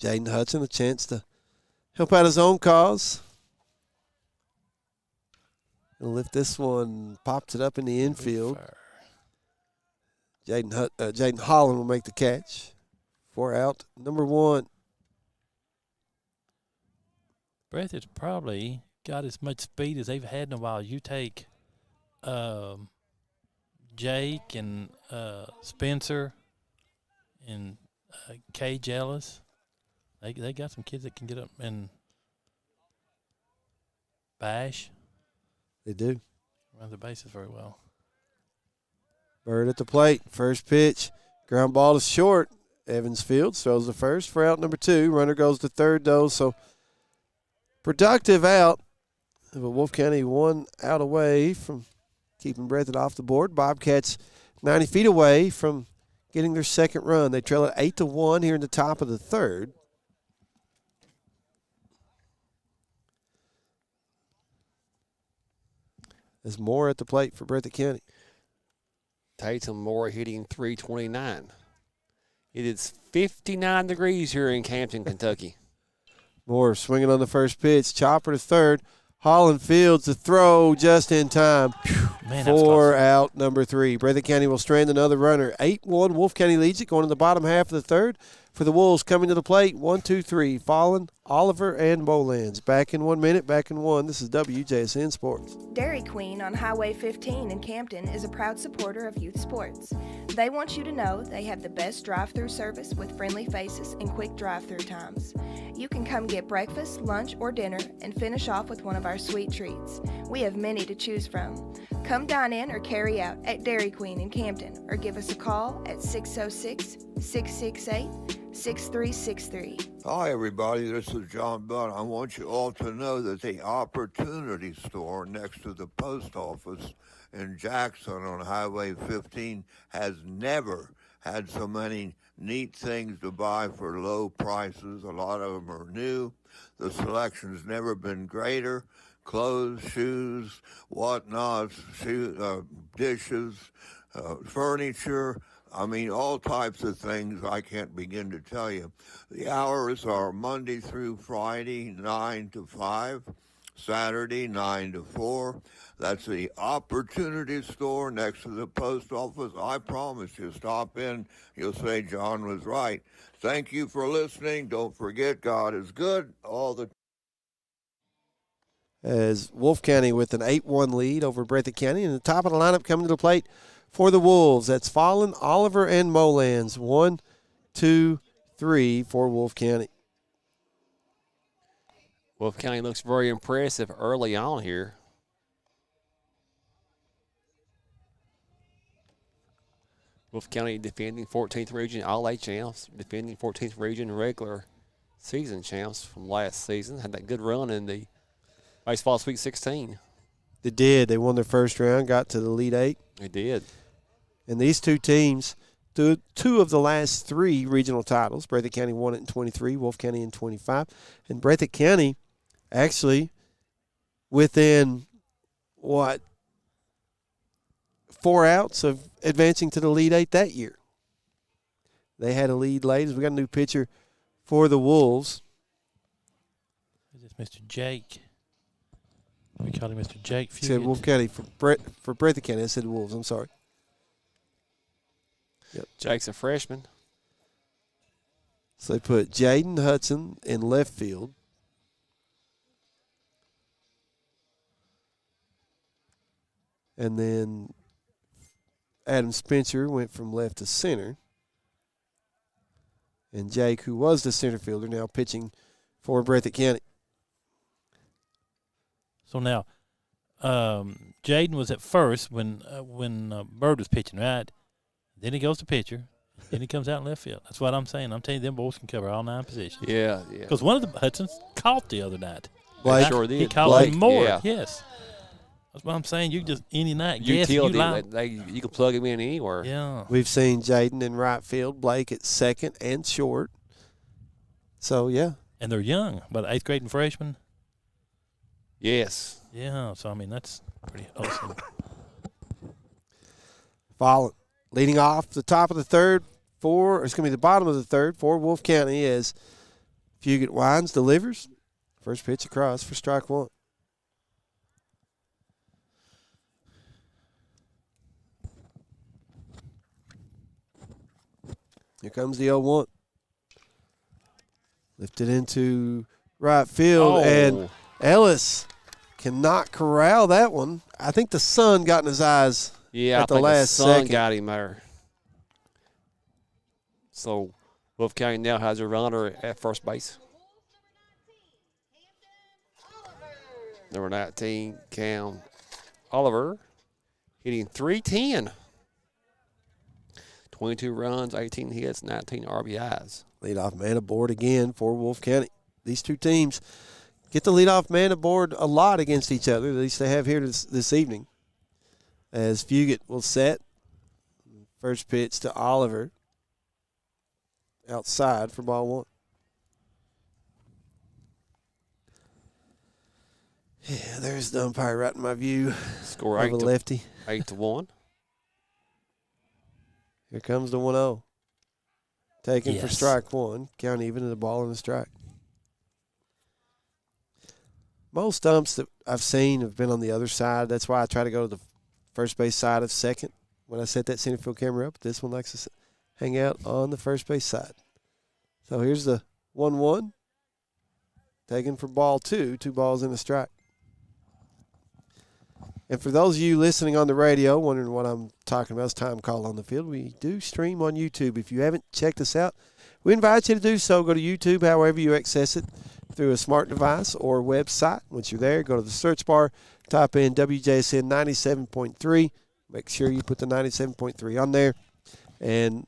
Jaden Hudson a chance to help out his own cause. Gonna lift this one, pops it up in the infield. Jaden Holland will make the catch. 4 out. Number 1. Breathitt's probably got as much speed as they've had in a while. You take Jake and Spencer and Kay Jealous. They got some kids that can get up and bash. They do. Run the bases very well. Bird at the plate. First pitch. Ground ball is short. Evans Fields throws the first for out number 2. Runner goes to third, though. So productive out. But Wolfe County 1 out away from keeping Breathitt off the board. Bobcats 90 feet away from getting their second run. They trail at 8-1 here in the top of the third. There's more at the plate for Breathitt County. Tatum Moore hitting .329. It is 59 degrees here in Campton, Kentucky. Moore swinging on the first pitch. Chopper to third. Holland Fields the throw just in time. Man, that was 4 close. out, number 3. Breathitt County will strand another runner. 8-1. Wolfe County leads it going in the bottom half of the third. For the Wolves coming to the plate, 1, 2, 3. Fallon, Oliver, and Bolans. Back in 1 minute, back in 1. This is WJSN Sports. Dairy Queen on Highway 15 in Campton is a proud supporter of youth sports. They want you to know they have the best drive-through service with friendly faces and quick drive-through times. You can come get breakfast, lunch, or dinner and finish off with one of our sweet treats. We have many to choose from. Come dine in or carry out at Dairy Queen in Campton or give us a call at 606-668-6363. Hi, everybody. This is John Bunn. I want you all to know that the Opportunity Store next to the post office in Jackson on Highway 15 has never had so many neat things to buy for low prices. A lot of them are new. The selection's never been greater. Clothes, shoes, whatnots, dishes, furniture. I mean, all types of things I can't begin to tell you. The hours are Monday through Friday, 9 to 5, Saturday, 9 to 4. That's the Opportunity Store next to the post office. I promise you, stop in. You'll say John was right. Thank you for listening. Don't forget, God is good all the time. As Wolfe County with an 8-1 lead over Breathitt County. And the top of the lineup coming to the plate for the Wolves. That's Fallon, Oliver, and Molans. 1, 2, 3 for Wolfe County. Wolfe County looks very impressive early on here. Wolfe County defending 14th region All-A champs, defending 14th region regular season champs from last season. Had that good run in the Baseball Sweet 16. They did. They won their first round, got to the Elite 8. They did. And these two teams, two of the last 3 regional titles, Breathitt County won it in 23, Wolfe County in 25. And Breathitt County actually within, 4 outs of advancing to the Elite 8 that year. They had a lead late as we got a new pitcher for the Wolves. This is Mr. Jake. We call him Mr. Jake He said Fugit. Wolfe County for Breathitt County. I said Wolves. I'm sorry. Yep. Jake's a freshman. So they put Jaden Hudson in left field. And then Adam Spencer went from left to center. And Jake, who was the center fielder, now pitching for Breathitt County. So now, Jaden was at first when Bird was pitching, right? Then he goes to pitcher. Then he comes out in left field. That's what I'm saying. I'm telling you, them boys can cover all 9 positions. Yeah. Because one of the Hudsons caught the other night. Blake sure He did. caught Blake, him more. yeah. Yes. That's what I'm saying. You just any night guess you Utility, lie. you can plug him in anywhere. Yeah. We've seen Jaden in right field, Blake at second and short. So, yeah. And they're young, but 8th grade and freshman. Yes. Yeah. So I mean that's pretty awesome. Fallon leading off the top of the third it's going to be the bottom of the third for Wolfe County as Fugit winds, delivers. First pitch across for strike 1. Here comes the 0-1. Lifted into right field, and Ellis cannot corral that one. I think the sun got in his eyes Yeah, at the I think last the sun second. got him there. So Wolfe County now has a runner at first base. Number 19, Cam Oliver, hitting .310. 22 runs, 18 hits, 19 RBIs. Leadoff man aboard again for Wolfe County. These two teams get the leadoff man aboard a lot against each other. At least they have here this evening. As Fugit will set. First pitch to Oliver. Outside for ball one. Yeah, there's the umpire right in my view. Score of a lefty. 8-1. Here comes the 1-0. Taken for Yes. strike one. Count even and the ball and a strike. Most stumps that I've seen have been on the other side. That's why I try to go to the first base side of second when I set that center field camera up. This one likes to hang out on the first base side. So here's the 1-1. Taken for ball two. 2 balls and a strike. And for those of you listening on the radio, wondering what I'm talking about, is time call on the field. We do stream on YouTube. If you haven't checked us out, we invite you to do so. Go to YouTube, however you access it, through a smart device or website. Once you're there, go to the search bar, type in WJSN 97.3. Make sure you put the 97.3 on there, and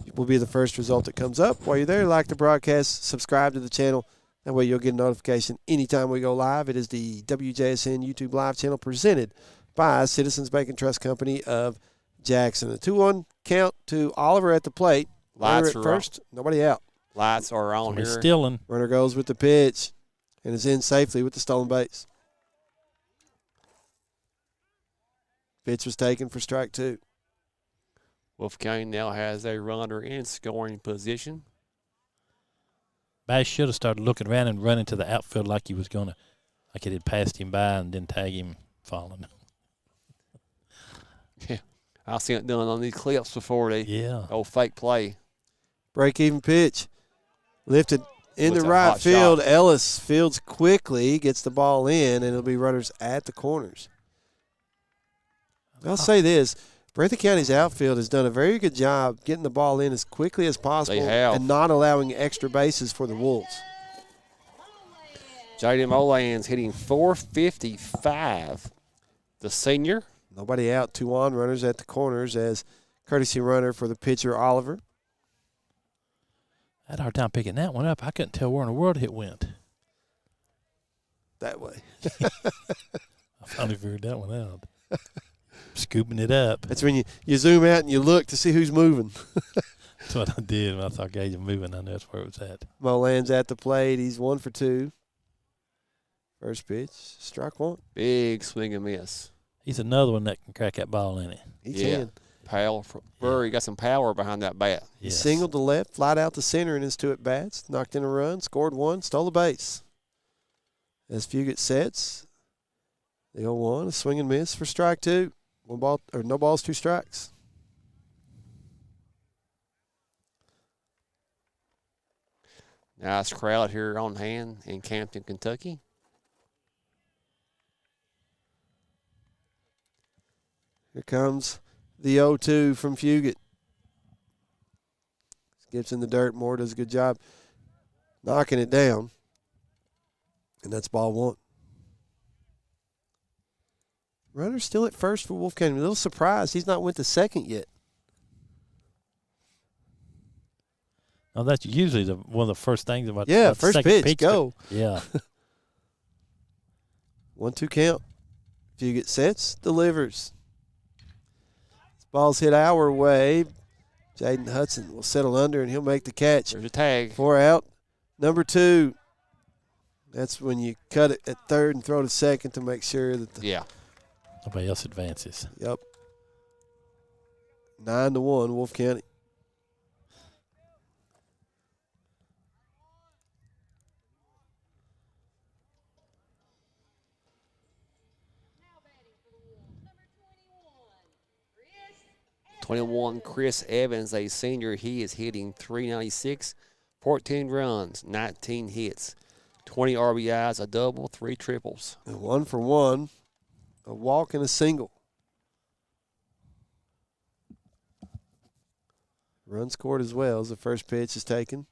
it will be the first result that comes up. While you're there, like the broadcast, subscribe to the channel. That way you'll get a notification anytime we go live. It is the WJSN YouTube Live channel presented by Citizens Bank and Trust Company of Jackson. A 2-1 count to Oliver at the plate. Runner Lights at are first, nobody out. Lights are on We're here. stealing. Runner goes with the pitch and is in safely with the stolen base. Pitch was taken for strike two. Wolfe County now has a runner in scoring position. Bass should have started looking around and running to the outfield like he was going to, like it had passed him by and didn't tag him falling. Yeah, I've seen it done on these clips before. Yeah. Old fake play. Break-even pitch. Lifted in Looks the a right hot field. shot. Ellis fields quickly, gets the ball in, and it'll be runners at the corners. I'll say this. Breathitt County's outfield has done a very good job getting the ball in as quickly as possible and not allowing extra bases for the Wolves. Jaden Molan's hitting .455. The senior. Nobody out. 2 on runners at the corners as courtesy runner for the pitcher, Oliver. I had a hard time picking that one up. I couldn't tell where in the world it went. That way. I finally figured that one out. Scooping it up. That's when you zoom out and you look to see who's moving. That's what I did when I saw Gage moving. I knew that's where it was at. Molan's at the plate. He's 1 for 2. First pitch, strike one. Big swing and miss. He's another one that can crack that ball in it. He Yeah. can. Powerful. He got some power behind that bat. He singled to left, flied out the center in his 2 at-bats, knocked in a run, scored 1, stole a base. As Fugit sets, the 0-1, a swing and miss for strike 2. 1 ball, or no balls, 2 strikes. Nice crowd here on hand in Campton, Kentucky. Here comes the 0-2 from Fugit. Gets in the dirt. Moore does a good job knocking it down. And that's ball 1. Runner's still at first for Wolfe County. A little surprised he's not went to second yet. Oh, that's usually one of the first things about Yeah, about the first second pitch, go. Yeah. 1-2 count. Fugit sets, delivers. This ball's hit our way. Jaden Hudson will settle under, and he'll make the catch. There's a tag. 4 out. Number 2. That's when you cut it at third and throw to second to make sure that the Nobody else advances. Yep. 9-1, Wolfe County. 21, Chris Evans, a senior. He is hitting .396, 14 runs, 19 hits, 20 RBIs, a double, 3 triples. And 1 for 1, a walk and a single. Run scored as well as the first pitch is taken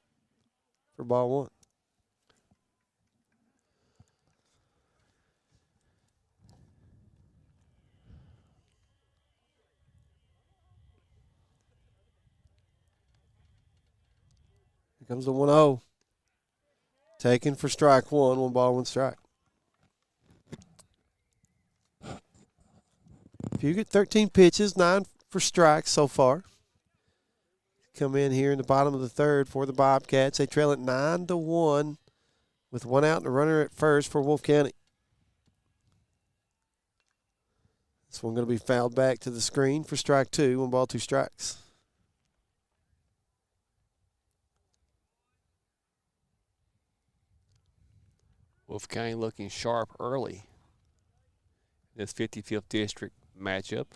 for ball 1. Here comes the 1-0. Taken for strike 1, 1 ball, 1 strike. If you get 13 pitches, 9 for strikes so far. Come in here in the bottom of the third for the Bobcats. They trail it 9-1 with 1 out and a runner at first for Wolfe County. This one going to be fouled back to the screen for strike 2, 1 ball, 2 strikes. Wolfe County looking sharp early. This 55th district matchup.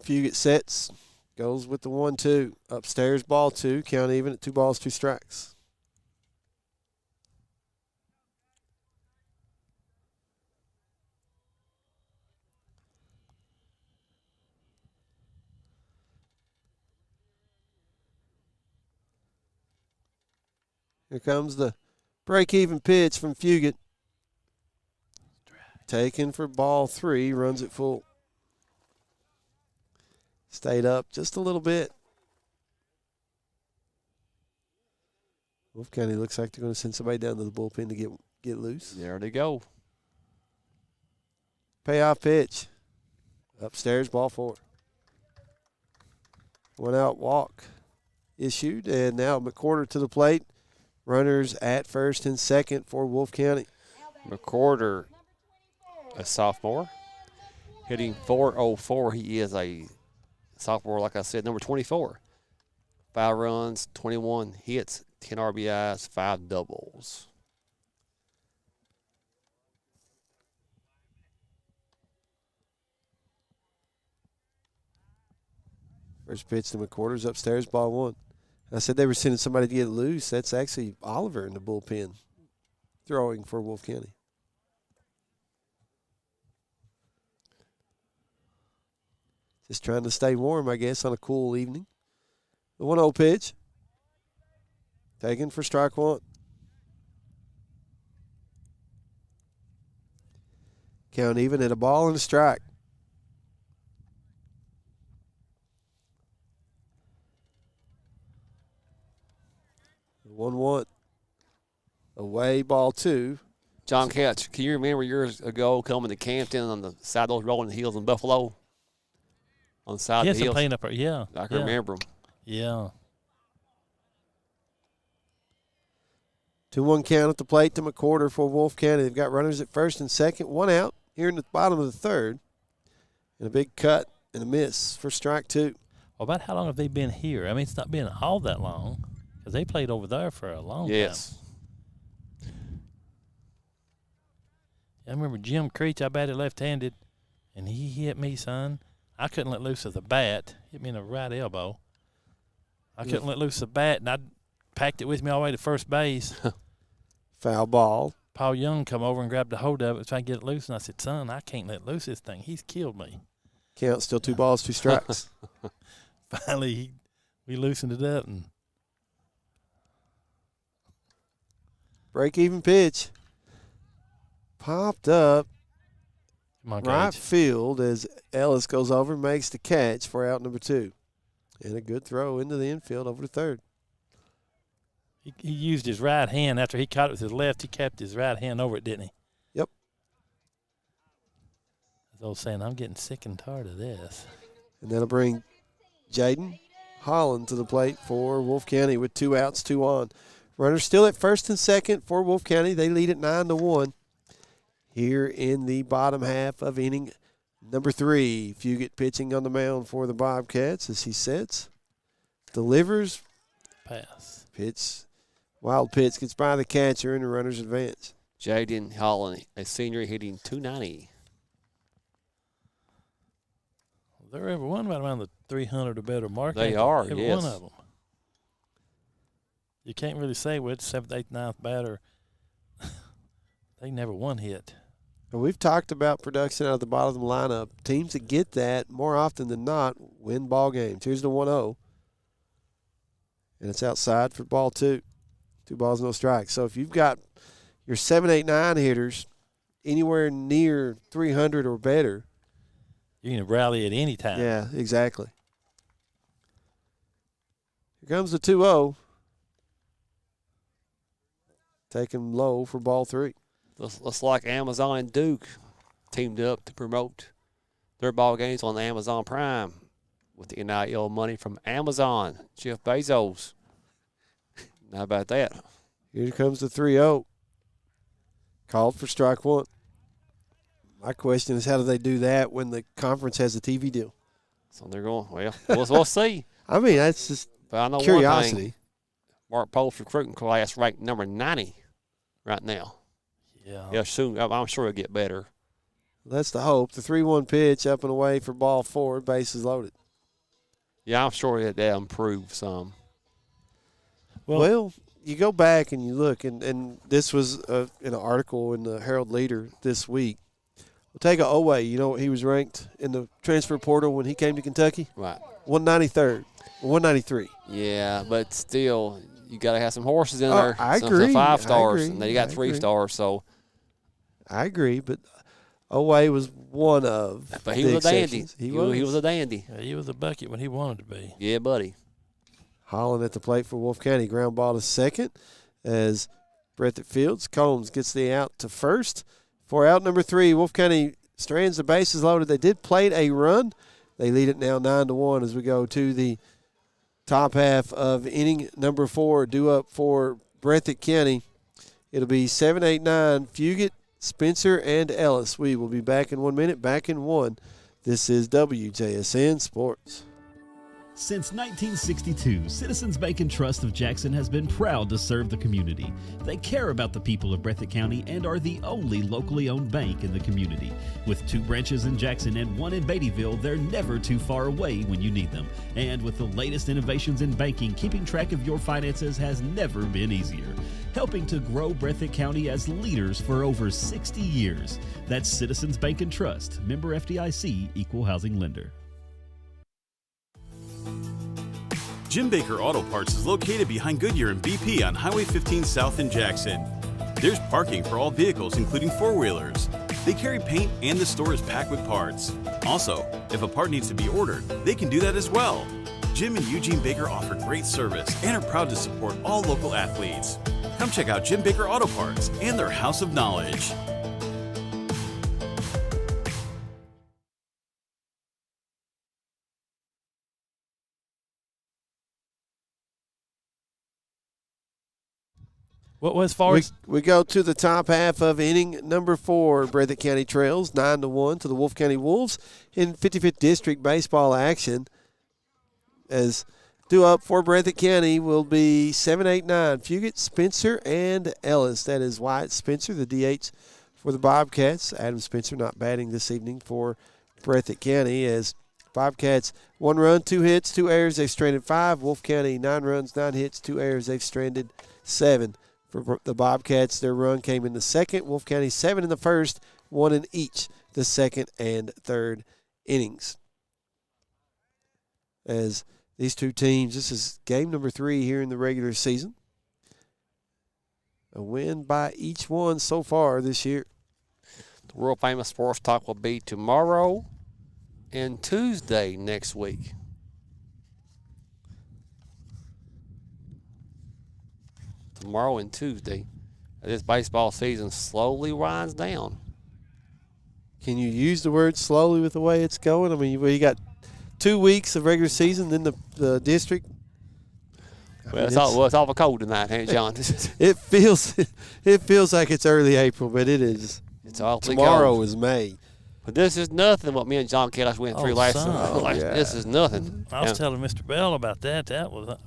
Fugit sets, goes with the 1-2. Upstairs, ball 2. Count even at 2 balls, 2 strikes. Here comes the break-even pitch from Fugit. Taken for ball 3, runs it full. Stayed up just a little bit. Wolfe County looks like they're going to send somebody down to the bullpen to get loose. There they go. Payoff pitch. Upstairs, ball 4. 1 out walk issued, and now McCorder to the plate. Runners at first and second for Wolfe County. McCorder, a sophomore, hitting .404. He is a sophomore, like I said, number 24. 5 runs, 21 hits, 10 RBIs, 5 doubles. First pitch to McCorder's upstairs, ball 1. I said they were sending somebody to get loose. That's actually Oliver in the bullpen throwing for Wolfe County. Just trying to stay warm, I guess, on a cool evening. The 1-0 pitch. Taken for strike 1. Count even at a ball and a strike. 1-1. Away, ball 2. John Couch, can you remember years ago coming to Campton on the side of those rolling hills in Buffalo? On the side of the hills? Playing up, yeah. I can remember them. Yeah. 2-1 count at the plate to McCorder for Wolfe County. They've got runners at first and second. 1 out here in the bottom of the third. And a big cut and a miss for strike 2. Well, about how long have they been here? I mean, it's not been all that long because they played over there for a long time. I remember Jim Creech, I batted left-handed, and he hit me, son. I couldn't let loose of the bat. Hit me in the right elbow. I couldn't let loose of the bat, and I packed it with me all the way to first base. Foul ball. Paul Young come over and grabbed a hold of it, trying to get it loose, and I said, son, I can't let loose this thing. He's killed me. Count still 2 balls, 2 strikes. Finally, we loosened it up. And break-even pitch. Popped up right Gage. field as Ellis goes over and makes the catch for out number 2. And a good throw into the infield over to third. He used his right hand. After he caught it with his left, he kept his right hand over it, didn't he? Yep. As I was saying, I'm getting sick and tired of this. And that'll bring Jaden Holland to the plate for Wolfe County with 2 outs, 2 on. Runners still at first and second for Wolfe County. They lead at 9-1. Here in the bottom half of inning number 3. Fugit pitching on the mound for the Bobcats as he sets. Delivers. Pass. Pitch. Wild pitch gets by the catcher and the runners advance. Jaden Holland, a senior, hitting .290. They're every one right around the 300 or better mark. They are, every yes. one of them. You can't really say which 7th, 8th, 9th batter. They never one hit. And we've talked about production out of the bottom of the lineup. Teams that get that more often than not win ball games. Here's the 1-0. And it's outside for ball 2. 2 balls, no strikes. So if you've got your 7, 8, 9 hitters anywhere near 300 or better, You can rally at any time. yeah, exactly. Here comes the 2-0. Taken low for ball 3. Looks like Amazon and Duke teamed up to promote their ball games on Amazon Prime with the NIL money from Amazon, Jeff Bezos. How about that? Here comes the 3-0. Called for strike 1. My question is, how do they do that when the conference has a TV deal? So they're going, we'll see. I mean, that's just But I know curiosity. one thing. Mark Pope's recruiting class ranked number 90 right now. Yeah, soon. I'm sure it'll get better. That's the hope. The 3-1 pitch up and away for ball 4. Bases loaded. Yeah, I'm sure they'll improve some. Well, you go back and you look, and this was in an article in the Herald Leader this week. Otega Owe, you know what he was ranked in the transfer portal when he came to Kentucky? Right. 193rd, 193. Yeah, but still, you got to have some horses in Oh, there. I Some agree. 5 I stars, agree. and they got I 3 agree. stars. So, I agree, but Owe was one of but he the was a dandy. exceptions. He He was a dandy. Yeah, he was a bucket when he wanted to be. Yeah, buddy. Holland at the plate for Wolfe County. Ground ball to second as Breathitt fields. Combs gets the out to first. For out number 3, Wolfe County strands the bases loaded. They did plate a run. They lead it now 9-1 as we go to the top half of inning number 4. Due up for Breathitt County. It'll be 7, 8, 9. Fugit, Spencer, and Ellis. We will be back in 1 minute. Back in 1. This is WJSN Sports. Since 1962, Citizens Bank and Trust of Jackson has been proud to serve the community. They care about the people of Breathitt County and are the only locally owned bank in the community. With 2 branches in Jackson and 1 in Beattyville, they're never too far away when you need them. And with the latest innovations in banking, keeping track of your finances has never been easier. Helping to grow Breathitt County as leaders for over 60 years. That's Citizens Bank and Trust, member FDIC, equal housing lender. Jim Baker Auto Parts is located behind Goodyear and BP on Highway 15 South in Jackson. There's parking for all vehicles, including 4-wheelers. They carry paint and the store is packed with parts. Also, if a part needs to be ordered, they can do that as well. Jim and Eugene Baker offer great service and are proud to support all local athletes. Come check out Jim Baker Auto Parts and their House of Knowledge. What was far as We go to the top half of inning number 4. Breathitt County trails 9-1 to the Wolfe County Wolves in 55th District baseball action. As due up for Breathitt County will be 7, 8, 9. Fugit, Spencer, and Ellis. That is Wyatt Spencer, the DH for the Bobcats. Adam Spencer not batting this evening for Breathitt County as Bobcats 1 run, 2 hits, 2 errors. They've stranded 5. Wolfe County 9 runs, 9 hits, 2 errors. They've stranded 7. For the Bobcats, their run came in the second. Wolfe County 7 in the first, 1 in each the second and third innings. As these two teams, this is game number 3 here in the regular season. A win by each one so far this year. The world famous sports talk will be tomorrow and Tuesday next week. Tomorrow and Tuesday. This baseball season slowly winds down. Can you use the word slowly with the way it's going? I mean, you got 2 weeks of regular season, then the district. Well, it's awful cold tonight, ain't it, John? It feels like it's early April, but it is. It's awfully Tomorrow cold. is May. But this is nothing what me and John Kelly went through last son. summer. yeah. This is nothing. I was Yeah. telling Mr. Bell about that. That was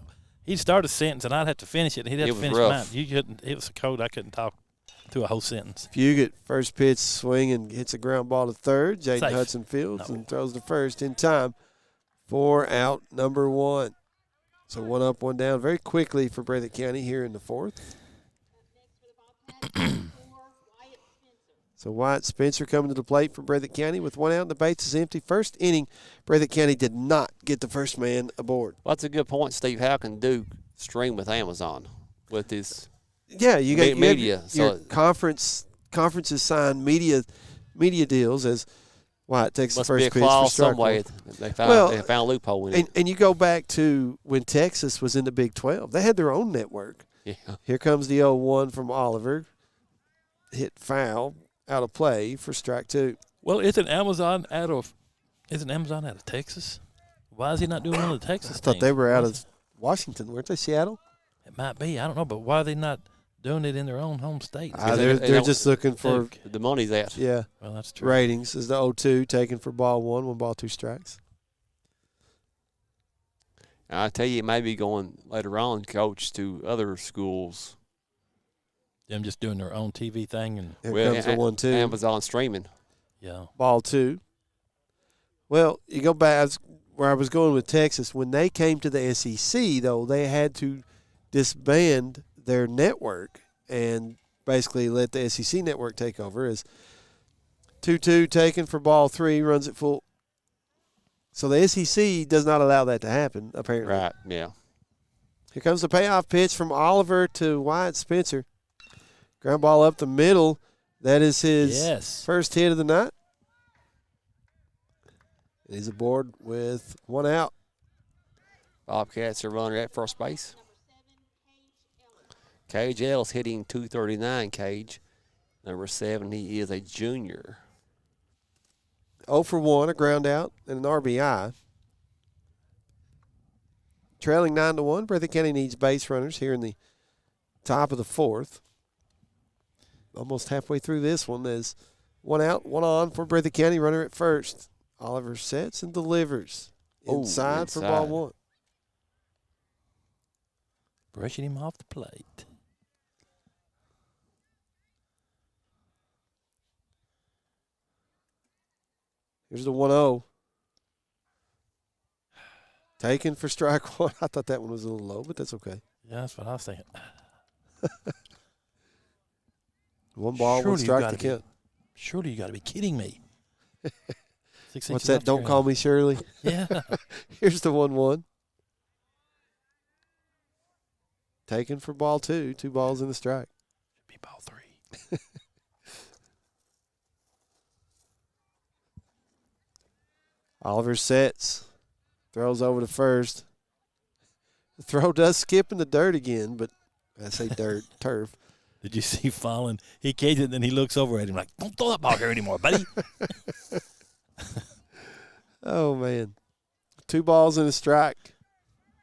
he'd start a sentence and I'd have to finish it, and he'd have It to was finish rough. mine. You couldn't. It was so cold I couldn't talk through a whole sentence. Fugit, first pitch swinging, hits a ground ball to third. Jaden Safe. Hudson fields No. and throws to first in time for out number 1. So 1 up, 1 down very quickly for Breathitt County here in the 4th. So Wyatt Spencer coming to the plate for Breathitt County with 1 out and the base is empty. First inning, Breathitt County did not get the first man aboard. Well, that's a good point, Steve. How can Duke stream with Amazon with this? Yeah, you got media. Your conferences sign media deals as Wyatt takes the Must be first a pitch clause for strike some way. one. They found a loophole in it. And you go back to when Texas was in the Big 12. They had their own network. Yeah. Here comes the 0-1 from Oliver. Hit foul out of play for strike 2. Well, isn't Amazon out of Texas? Why is he not doing one of the Texas I thought teams? they were out of Washington, weren't they? Seattle? It might be. I don't know, but why are they not doing it in their own home state? They're just looking for The money's out. Well, that's true. ratings. Is the 0-2 taken for ball 1 ball 2 strikes. And I tell you, it may be going later on, Coach, to other schools. Them just doing their own TV thing and Here comes the 1-2. Amazon streaming. yeah. Ball 2. Well, you go back where I was going with Texas. When they came to the SEC, though, they had to disband their network and basically let the SEC network take over. As 2-2 taken for ball 3, runs it full. So the SEC does not allow that to happen, apparently. Right, yeah. Here comes the payoff pitch from Oliver to Wyatt Spencer. Ground ball up the middle. That is his first hit of the night. He's aboard with 1 out. Bobcats are running at first base. Cage L's hitting 239, Cage. Number 7, he is a junior. 0 for 1, a ground out, and an RBI. Trailing 9-1, Breathitt County needs base runners here in the top of the 4th. Almost halfway through this one. There's 1 out, 1 on for Breathitt County, runner at first. Oliver sets and delivers. Inside for ball 1. Brushing him off the plate. Here's the 1-0. Taken for strike 1. I thought that one was a little low, but that's okay. Yeah, that's what I was thinking. 1 ball, 1 strike to count. Surely you got to be kidding me. What's that? Don't call me Shirley. Yeah. Here's the 1-1. Taken for ball 2. 2 balls in the strike. Should be ball 3. Oliver sets. Throws over to first. The throw does skip in the dirt again, but I say dirt, turf. Did you see Fallon? He caged it, and then he looks over at him like, don't throw that ball here anymore, buddy. Oh, man. 2 balls and a strike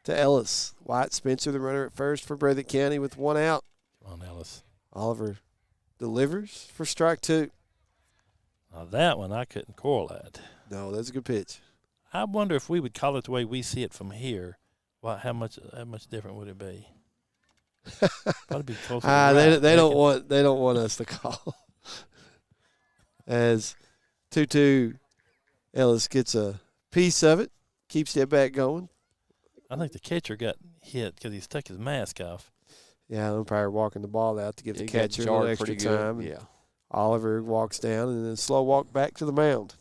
to Ellis. Wyatt Spencer, the runner at first for Breathitt County with 1 out. Come on, Ellis. Oliver delivers for strike 2. Now, that one I couldn't correlate. No, that's a good pitch. I wonder if we would call it the way we see it from here, how much different would it be? Probably be closer. They don't want us to call. As 2-2, Ellis gets a piece of it, keeps that back going. I think the catcher got hit because he took his mask off. Yeah, umpire walking the ball out to give the catcher a little extra time. Yeah. Oliver walks down and then slow walk back to the mound.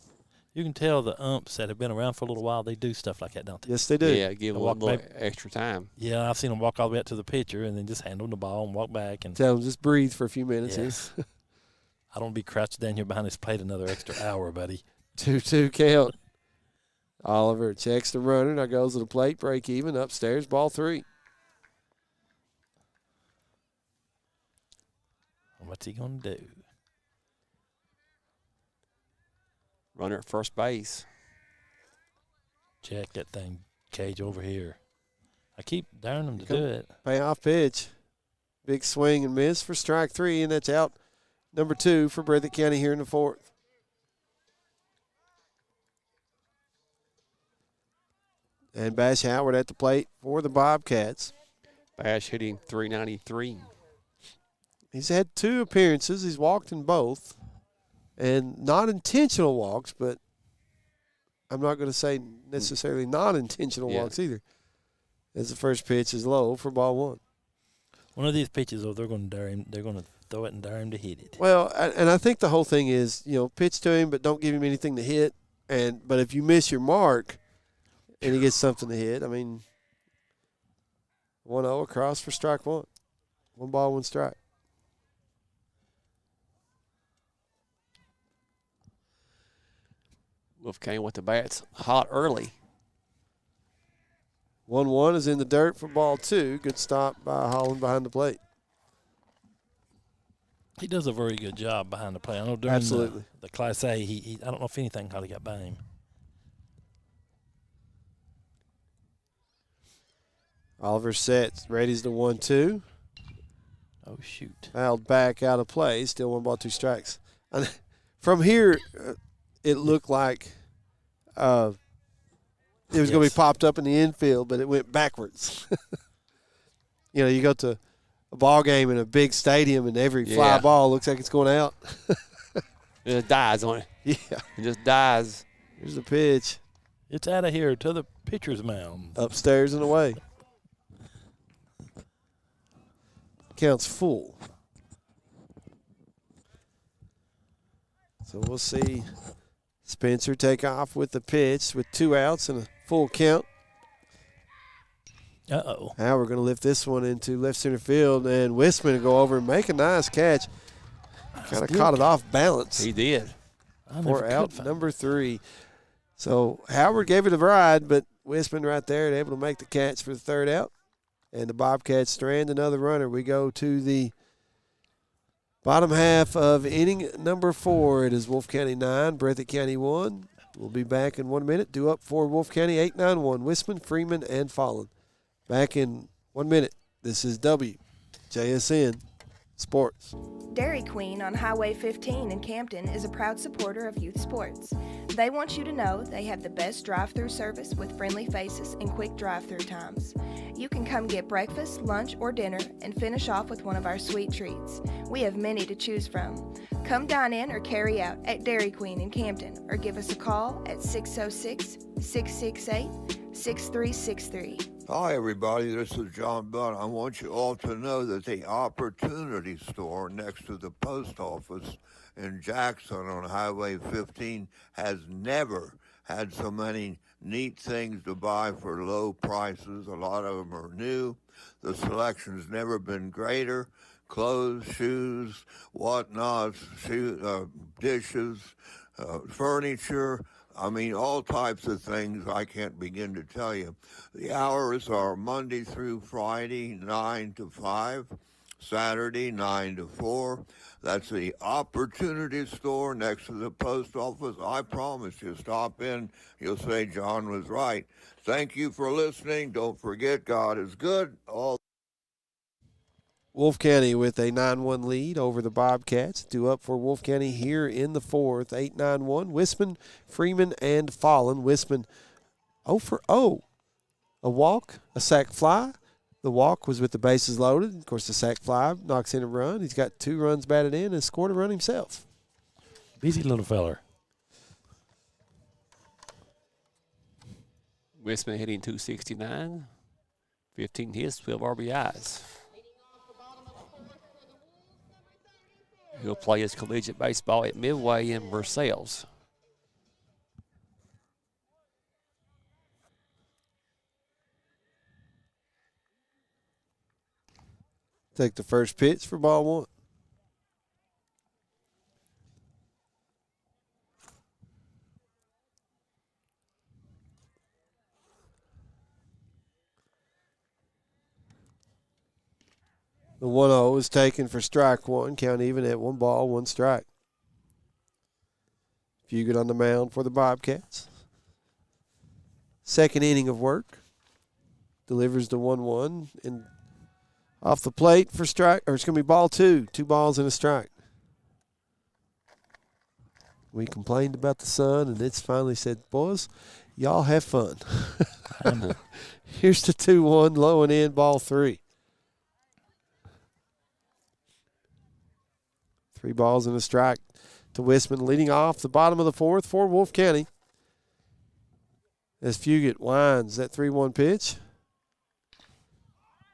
You can tell the umps that have been around for a little while, they do stuff like that, don't they? Yes, they do. Yeah, give them a little extra time. Yeah, I've seen them walk all the way up to the pitcher and then just hand them the ball and walk back. And Tell them just breathe for a few minutes yes. here. I don't be crouched down here behind this plate another extra hour, buddy. 2-2 count. Oliver checks the runner. Now goes to the plate, break even, upstairs, ball 3. What's he going to do? Runner at first base. Check that thing, Cage, over here. I keep daring him to do it. Payoff pitch. Big swing and miss for strike 3, and that's out number 2 for Breathitt County here in the 4th. And Bash Howard at the plate for the Bobcats. Bash hitting 393. He's had 2 appearances. He's walked in both. And not intentional walks, but I'm not going to say necessarily non-intentional walks either. As the first pitch is low for ball 1. One of these pitches, they're going to dare him. They're going to throw it and dare him to hit it. Well, and I think the whole thing is, pitch to him, but don't give him anything to hit. But if you miss your mark and he gets something to hit, 1-0 across for strike 1. 1 ball, 1 strike. Wolfe came with the bats hot early. 1-1 is in the dirt for ball 2. Good stop by Holland behind the plate. He does a very good job behind the plate. I know during the Class A, he I don't know if anything hardly got by him. Oliver sets, readies the 1-2. Oh, shoot. Fouled back out of play. Still 1 ball, 2 strikes. And from here, it looked like it was going to be popped up in the infield, but it went backwards. You go to a ball game in a big stadium and every fly ball looks like it's going out. It just dies on it. Yeah. It just dies. Here's the pitch. It's out of here to the pitcher's mound. Upstairs and away. Counts full. So we'll see Spencer take off with the pitch with 2 outs and a full count. Uh-oh. Now we're going to lift this one into left center field, and Wisman will go over and make a nice catch. Kind of caught it off balance. He did. For out number 3. So Howard gave it a ride, but Wisman right there and able to make the catch for the 3rd out. And the Bobcats strand another runner. We go to the bottom half of inning number 4. It is Wolfe County 9, Breathitt County 1. We'll be back in 1 minute. Due up for Wolfe County 8-9-1. Wisman, Freeman, and Fallon. Back in 1 minute. This is WJSN Sports. Dairy Queen on Highway 15 in Campton is a proud supporter of youth sports. They want you to know they have the best drive-through service with friendly faces and quick drive-through times. You can come get breakfast, lunch, or dinner and finish off with one of our sweet treats. We have many to choose from. Come dine in or carry out at Dairy Queen in Campton or give us a call at 606-668-6363. Hi, everybody. This is John Bunn. I want you all to know that the Opportunity Store next to the post office in Jackson on Highway 15 has never had so many neat things to buy for low prices. A lot of them are new. The selection's never been greater. Clothes, shoes, whatnot, dishes, furniture. All types of things I can't begin to tell you. The hours are Monday through Friday, 9 to 5, Saturday, 9 to 4. That's the Opportunity Store next to the post office. I promise you, stop in. You'll say John was right. Thank you for listening. Don't forget, God is good. Wolfe County with a 9-1 lead over the Bobcats. Due up for Wolfe County here in the 4th, 8-9-1. Wisman, Freeman, and Fallon. Wisman 0 for 0. A walk, a sac fly. The walk was with the bases loaded. Of course, the sac fly knocks in a run. He's got 2 runs batted in and scored a run himself. Busy little feller. Wisman hitting .269, 15 hits, 12 RBIs. He'll play his collegiate baseball at Midway in Versailles. Take the first pitch for ball 1. The 1-0 is taken for strike 1. Count even at 1 ball, 1 strike. Fugit on the mound for the Bobcats. Second inning of work. Delivers the 1-1 and off the plate for strike, or it's going to be ball 2. 2 balls and a strike. We complained about the sun, and it's finally said, boys, y'all have fun. Here's the 2-1, low and in, ball 3. 3 balls and a strike to Wisman, leading off the bottom of the 4th for Wolfe County. As Fugit winds that 3-1 pitch.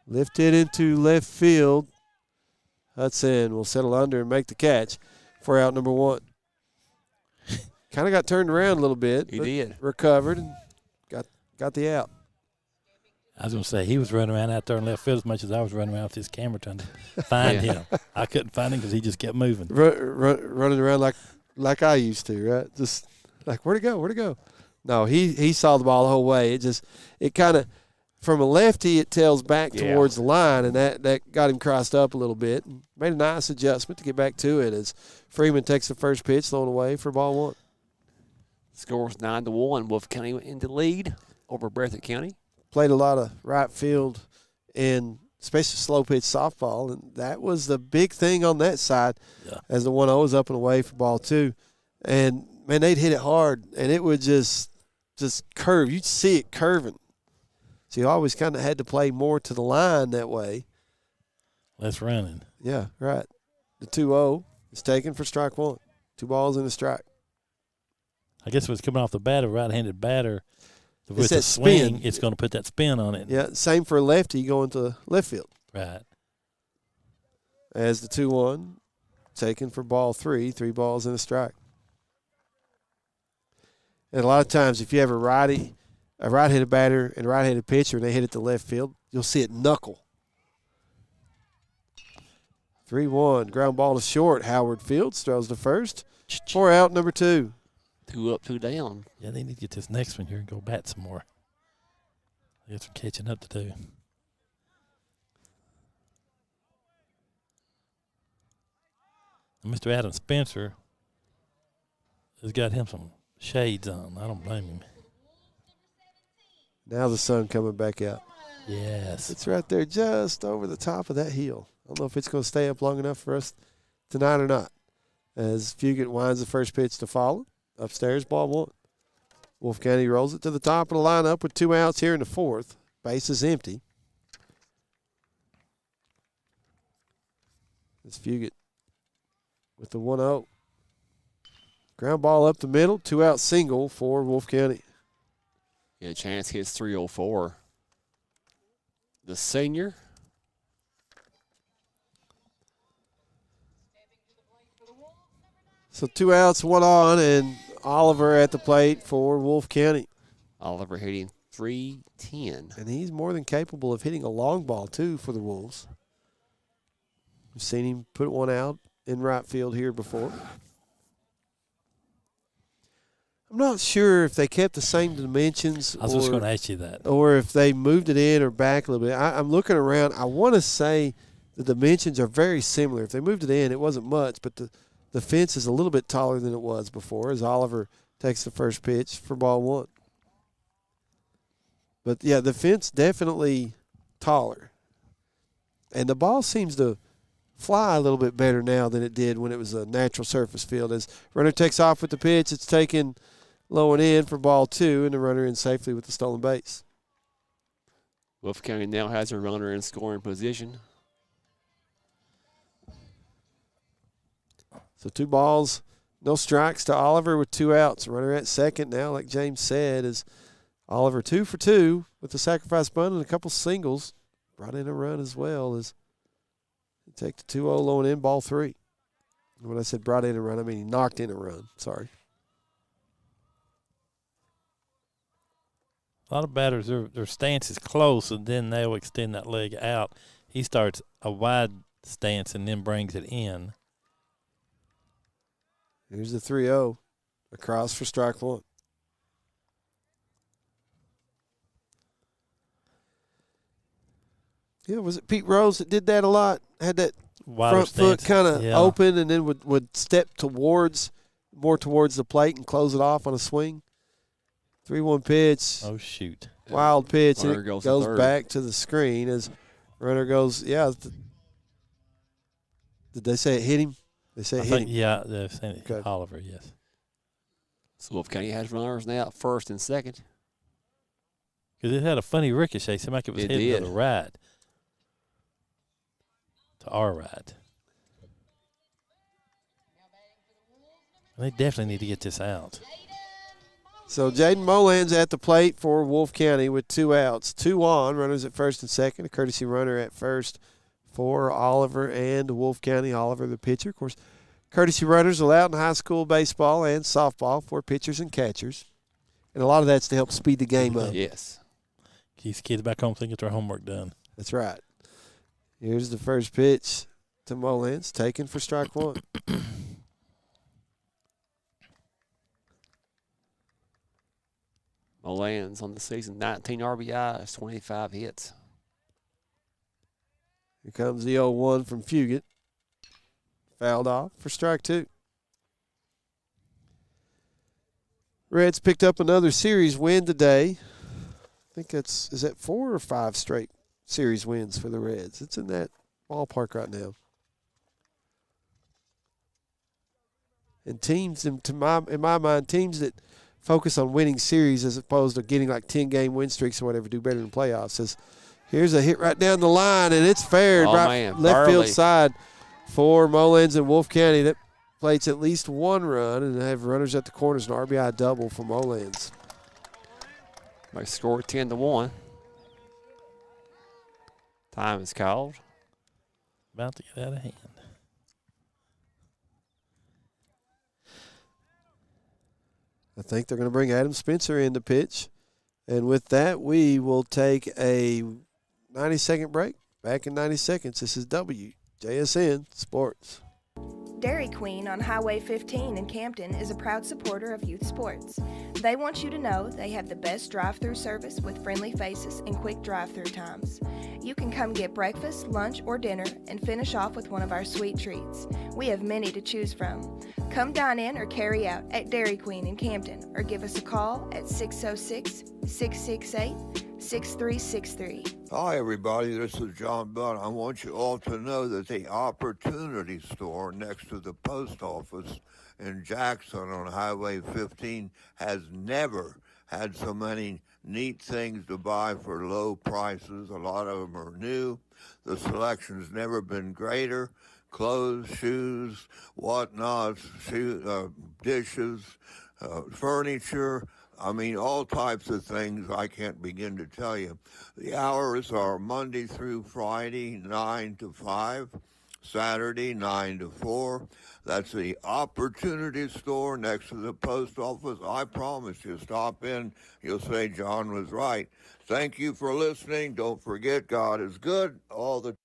Lifted into left field. Hudson will settle under and make the catch for out number 1. Kind of got turned around a little bit. He did. Recovered and got the out. I was going to say, he was running around out there in left field as much as I was running around with this camera trying to find him. I couldn't find him because he just kept moving. Running around like I used to, right? Just like, where'd it go? Where'd it go? No, he saw the ball the whole way. It kind of, from a lefty, it tails back towards the line, and that got him crossed up a little bit. And made a nice adjustment to get back to it as Freeman takes the first pitch, throwing away for ball 1. Scores 9-1. Wolfe County went into lead over Breathitt County. Played a lot of right field and especially slow pitch softball, and that was the big thing on that side as the 1-0 was up and away for ball 2. And, man, they'd hit it hard, and it would just curve. You'd see it curving. So you always kind of had to play more to the line that way. Less running. Yeah, right. The 2-0 is taken for strike 1. 2 balls and a strike. I guess if it's coming off the bat, a right-handed batter, with that the swing, spin. it's going to put that spin on it. Yeah, same for a lefty going to left field. Right. As the 2-1 taken for ball 3, 3 balls and a strike. And a lot of times if you have a right-handed batter and a right-handed pitcher and they hit it to left field, you'll see it knuckle. 3-1, ground ball to short. Howard Fields throws to first. 4 out, number 2. 2 up, 2 down. Yeah, they need to get this next one here and go bat some more. They got some catching up to do. And Mr. Adam Spencer has got him some shades on. I don't blame him. Now the sun coming back out. Yes. It's right there just over the top of that hill. I don't know if it's going to stay up long enough for us tonight or not. As Fugit winds the first pitch to Follow. Upstairs, ball 1. Wolfe County rolls it to the top of the lineup with 2 outs here in the 4th. Base is empty. It's Fugit with the 1-0. Ground ball up the middle, 2-out single for Wolfe County. Yeah, Chance hits 304. The senior. So 2 outs, 1 on, and Oliver at the plate for Wolfe County. Oliver hitting .310. And he's more than capable of hitting a long ball, too, for the Wolves. We've seen him put 1 out in right field here before. I'm not sure if they kept the same dimensions. I was just going to ask you that. Or if they moved it in or back a little bit. I'm looking around. I want to say the dimensions are very similar. If they moved it in, it wasn't much, but the fence is a little bit taller than it was before as Oliver takes the first pitch for ball 1. But, yeah, the fence definitely taller. And the ball seems to fly a little bit better now than it did when it was a natural surface field. As runner takes off with the pitch, it's taken low and in for ball 2, and the runner in safely with the stolen base. Wolfe County now has a runner in scoring position. So 2 balls, no strikes to Oliver with 2 outs. Runner at second now, like James said, is Oliver 2 for 2 with the sacrifice bunt and a couple singles. Brought in a run as well as he take the 2-0 low and in, ball 3. When I said brought in a run, I mean he knocked in a run. Sorry. A lot of batters, their stance is close, and then they'll extend that leg out. He starts a wide stance and then brings it in. Here's the 3-0. Across for strike 1. Yeah, was it Pete Rose that did that a lot? Had that Wider front foot stance. kind of Yeah. open and then would step more towards the plate and close it off on a swing. 3-1 pitch. Oh, shoot. Wild pitch. And Runner it goes to goes third. back to the screen as runner goes, yeah. Did they say it hit him? They say it hit him. Yeah, they're saying it. Okay. Oliver, yes. So Wolfe County has runners now at first and second. Because it had a funny ricochet. Seemed like it was It headed did. to the right. To our right. They definitely need to get this out. So Jaden Molan's at the plate for Wolfe County with 2 outs. 2 on, runners at first and second. A courtesy runner at first for Oliver and Wolfe County. Oliver, the pitcher. Of course, courtesy runners allowed in high school baseball and softball for pitchers and catchers. And a lot of that's to help speed the game up. Yes. Keeps kids back home so they get their homework done. That's right. Here's the first pitch to Molan's, taken for strike 1. Molan's on the season, 19 RBIs, 25 hits. Here comes the 0-1 from Fugit. Fouled off for strike 2. Reds picked up another series win today. I think is that 4 or 5 straight series wins for the Reds? It's in that ballpark right now. And teams, in my mind, teams that focus on winning series as opposed to getting like 10-game win streaks or whatever do better in playoffs. Here's a hit right down the line, and it's fair left field side for Mullins and Wolfe County. That plates at least 1 run, and they have runners at the corners, an RBI double for Mullins. They score 10-1. Time is called. About to get out of hand. I think they're going to bring Adam Spencer in to pitch. And with that, we will take a 90-second break. Back in 90 seconds. This is WJSN Sports. Dairy Queen on Highway 15 in Campton is a proud supporter of youth sports. They want you to know they have the best drive-through service with friendly faces and quick drive-through times. You can come get breakfast, lunch, or dinner and finish off with one of our sweet treats. We have many to choose from. Come dine in or carry out at Dairy Queen in Campton or give us a call at 606-668-6363. Hi, everybody. This is John Bunn. I want you all to know that the Opportunity Store next to the post office in Jackson on Highway 15 has never had so many neat things to buy for low prices. A lot of them are new. The selection's never been greater. Clothes, shoes, whatnots, dishes, furniture. I mean, all types of things I can't begin to tell you. The hours are Monday through Friday, 9 to 5, Saturday, 9 to 4. That's the Opportunity Store next to the post office. I promise you, stop in. You'll say John was right. Thank you for listening. Don't forget, God is good all the time.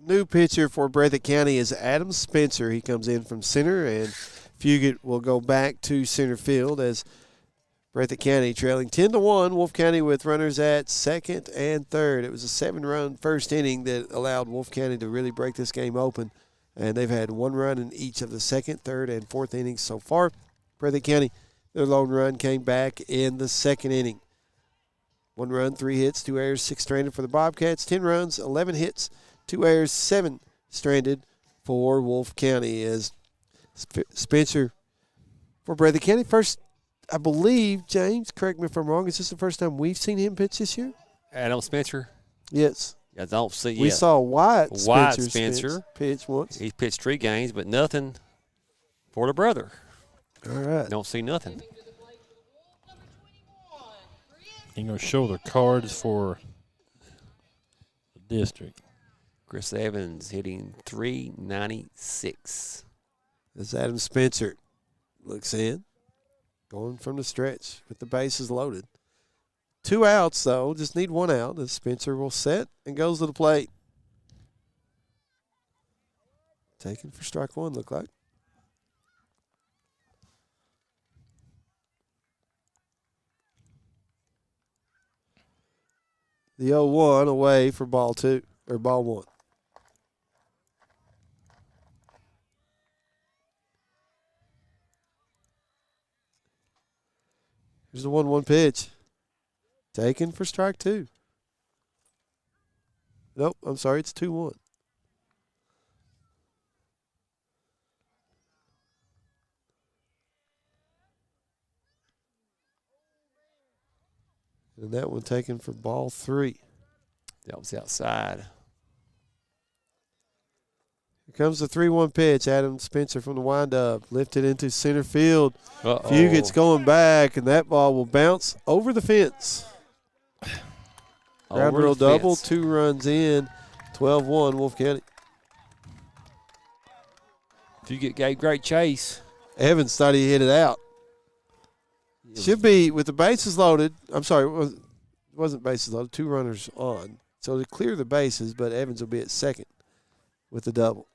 New pitcher for Breathitt County is Adam Spencer. He comes in from center, and Fugit will go back to center field as Breathitt County trailing 10-1. Wolfe County with runners at second and third. It was a 7-run first inning that allowed Wolfe County to really break this game open, and they've had 1 run in each of the second, third, and fourth innings so far. Breathitt County, their lone run came back in the second inning. 1 run, 3 hits, 2 errors, 6 stranded for the Bobcats. 10 runs, 11 hits, 2 errors, 7 stranded for Wolfe County as Spencer for Breathitt County. First, I believe, James, correct me if I'm wrong, is this the first time we've seen him pitch this year? Adam Spencer? Yes. I don't see We saw Wyatt Spencer pitch once. He pitched 3 games, but nothing for the brother. All right. Don't see nothing. You're going to show the cards for the district. Chris Evans hitting .396. As Adam Spencer looks in, going from the stretch with the bases loaded. 2 outs, though. Just need 1 out as Spencer will set and goes to the plate. Taken for strike 1, look like. The 0-1 away for ball 2, or ball 1. Here's the 1-1 pitch. Taken for strike 2. Nope, I'm sorry, it's 2-1. And that one taken for ball 3. That was outside. Here comes the 3-1 pitch. Adam Spencer from the windup. Lifted into center field. Uh-oh. Fugett's going back, and that ball will bounce over the fence. Ground Over rule the double, fence. 2 runs in, 12-1 Wolfe County. Fugett gave great chase. Evans thought he hit it out. Should be with the bases loaded. I'm sorry, it wasn't bases loaded. 2 runners on. So to clear the bases, but Evans will be at second with the double.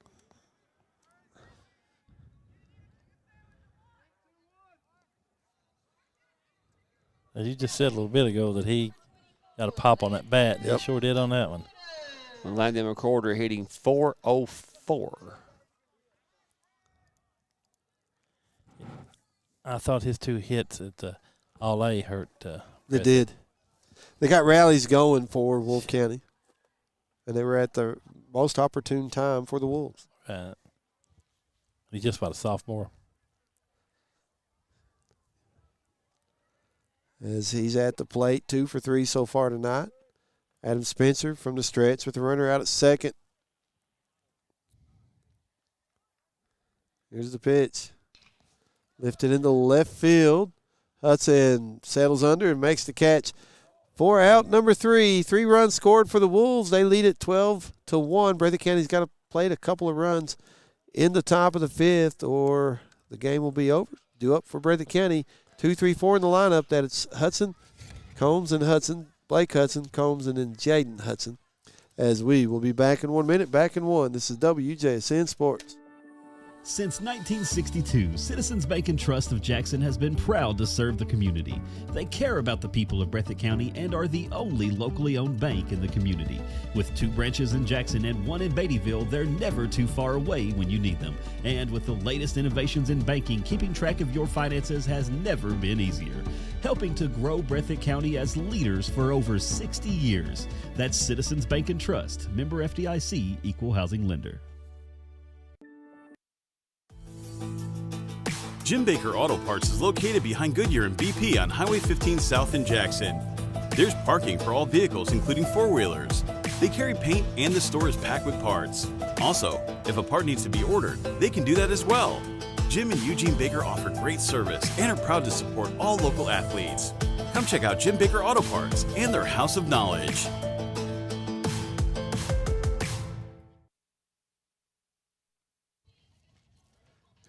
As you just said a little bit ago that he got a pop on that bat. Yep. He sure did on that one. Landon McCorder hitting .404. I thought his 2 hits at the All-A hurt. They did. They got rallies going for Wolfe County, and they were at the most opportune time for the Wolves. He's just about a sophomore. As he's at the plate, 2 for 3 so far tonight. Adam Spencer from the stretch with the runner out at second. Here's the pitch. Lifted into left field. Hudson settles under and makes the catch. 4 out, number 3. 3 runs scored for the Wolves. They lead at 12-1. Breathitt County's got to play a couple of runs in the top of the 5th, or the game will be over. Due up for Breathitt County. 2, 3, 4 in the lineup. That it's Hudson, Combs, and Hudson. Blake Hudson, Combs, and then Jaden Hudson. As we will be back in 1 minute. Back in 1. This is WJSN Sports. Since 1962, Citizens Bank and Trust of Jackson has been proud to serve the community. They care about the people of Breathitt County and are the only locally owned bank in the community. With 2 branches in Jackson and 1 in Beattyville, they're never too far away when you need them. And with the latest innovations in banking, keeping track of your finances has never been easier. Helping to grow Breathitt County as leaders for over 60 years. That's Citizens Bank and Trust, member FDIC, equal housing lender. Jim Baker Auto Parts is located behind Goodyear and BP on Highway 15 South in Jackson. There's parking for all vehicles, including 4-wheelers. They carry paint and the store is packed with parts. Also, if a part needs to be ordered, they can do that as well. Jim and Eugene Baker offer great service and are proud to support all local athletes. Come check out Jim Baker Auto Parts and their House of Knowledge.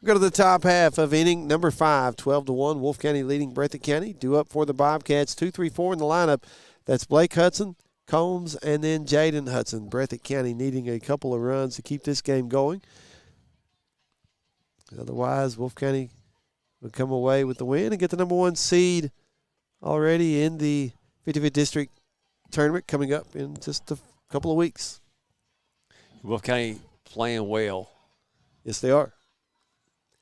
We go to the top half of inning number 5, 12-1. Wolfe County leading Breathitt County. Due up for the Bobcats, 2, 3, 4 in the lineup. That's Blake Hudson, Combs, and then Jaden Hudson. Breathitt County needing a couple of runs to keep this game going. Otherwise, Wolfe County would come away with the win and get the number 1 seed already in the 55th District tournament coming up in just a couple of weeks. Wolfe County playing well. Yes, they are.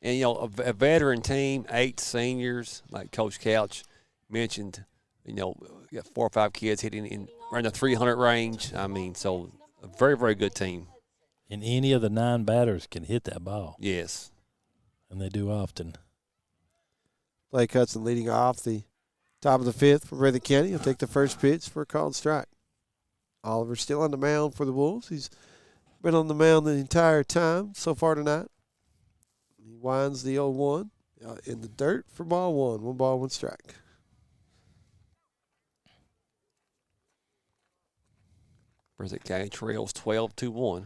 And, you know, a veteran team, 8 seniors, like Coach Couch mentioned, you know, you got 4 or 5 kids hitting in around the 300 range. I mean, so a very, very good team. And any of the 9 batters can hit that ball. Yes. And they do often. Blake Hudson leading off the top of the 5th for Breathitt County. He'll take the first pitch for a called strike. Oliver still on the mound for the Wolves. He's been on the mound the entire time so far tonight. He winds the 0-1 in the dirt for ball 1. 1 ball, 1 strike. Breathitt County trails 12-1.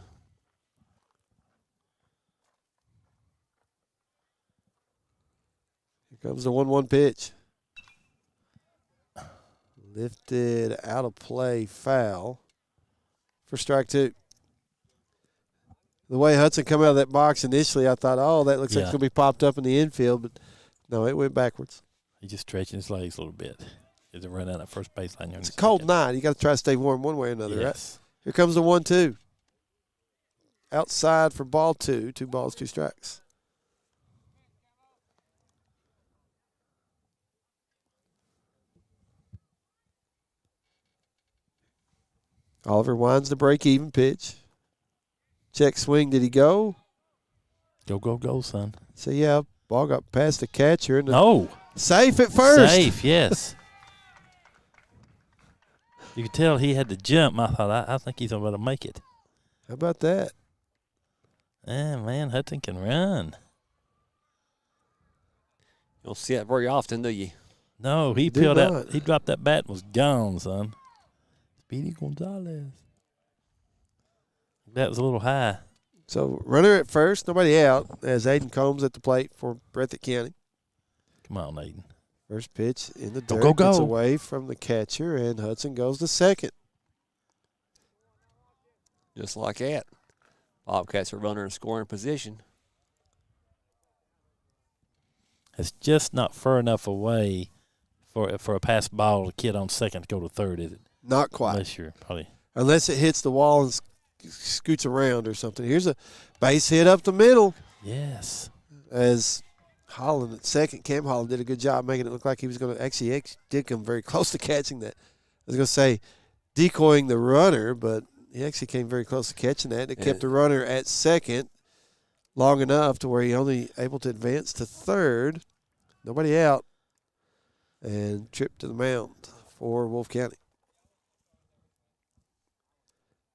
Here comes the 1-1 pitch. Lifted out of play, foul for strike 2. The way Hudson come out of that box initially, I thought, oh, that looks like it's going to be popped up in the infield, but no, it went backwards. He's just stretching his legs a little bit. He doesn't run out at first baseline. It's a cold night. You got to try to stay warm one way or another, yes. right? Here comes the 1-2. Outside for ball 2. 2 balls, 2 strikes. Oliver winds the break-even pitch. Check swing. Did he go? Go, go, go, son. So, yeah, ball got past the catcher. And No. Safe at first. Safe, yes. You could tell he had to jump. I thought, I think he's about to make it. How about that? Man, Hudson can run. You don't see that very often, do you? No, he Did peeled not. out. He dropped that bat and was gone, son. Speedy Gonzalez. That was a little high. So, runner at first, nobody out, as Aiden Combs at the plate for Breathitt County. Come on, Aiden. First pitch in the Go, dirt. go, go. Gets away from the catcher, and Hudson goes to second. Just like that. Bobcats are runner in scoring position. It's just not far enough away for a pass ball to kid on second to go to third, is it? Not quite. Unless you're probably. Unless it hits the wall and scoots around or something. Here's a base hit up the middle. Yes. As Holland at second, Cam Holland did a good job making it look like he was going to actually did come very close to catching that. I was going to say decoying the runner, but he actually came very close to catching that. It kept the runner at second long enough to where he only able to advance to third. Nobody out. And trip to the mound for Wolfe County.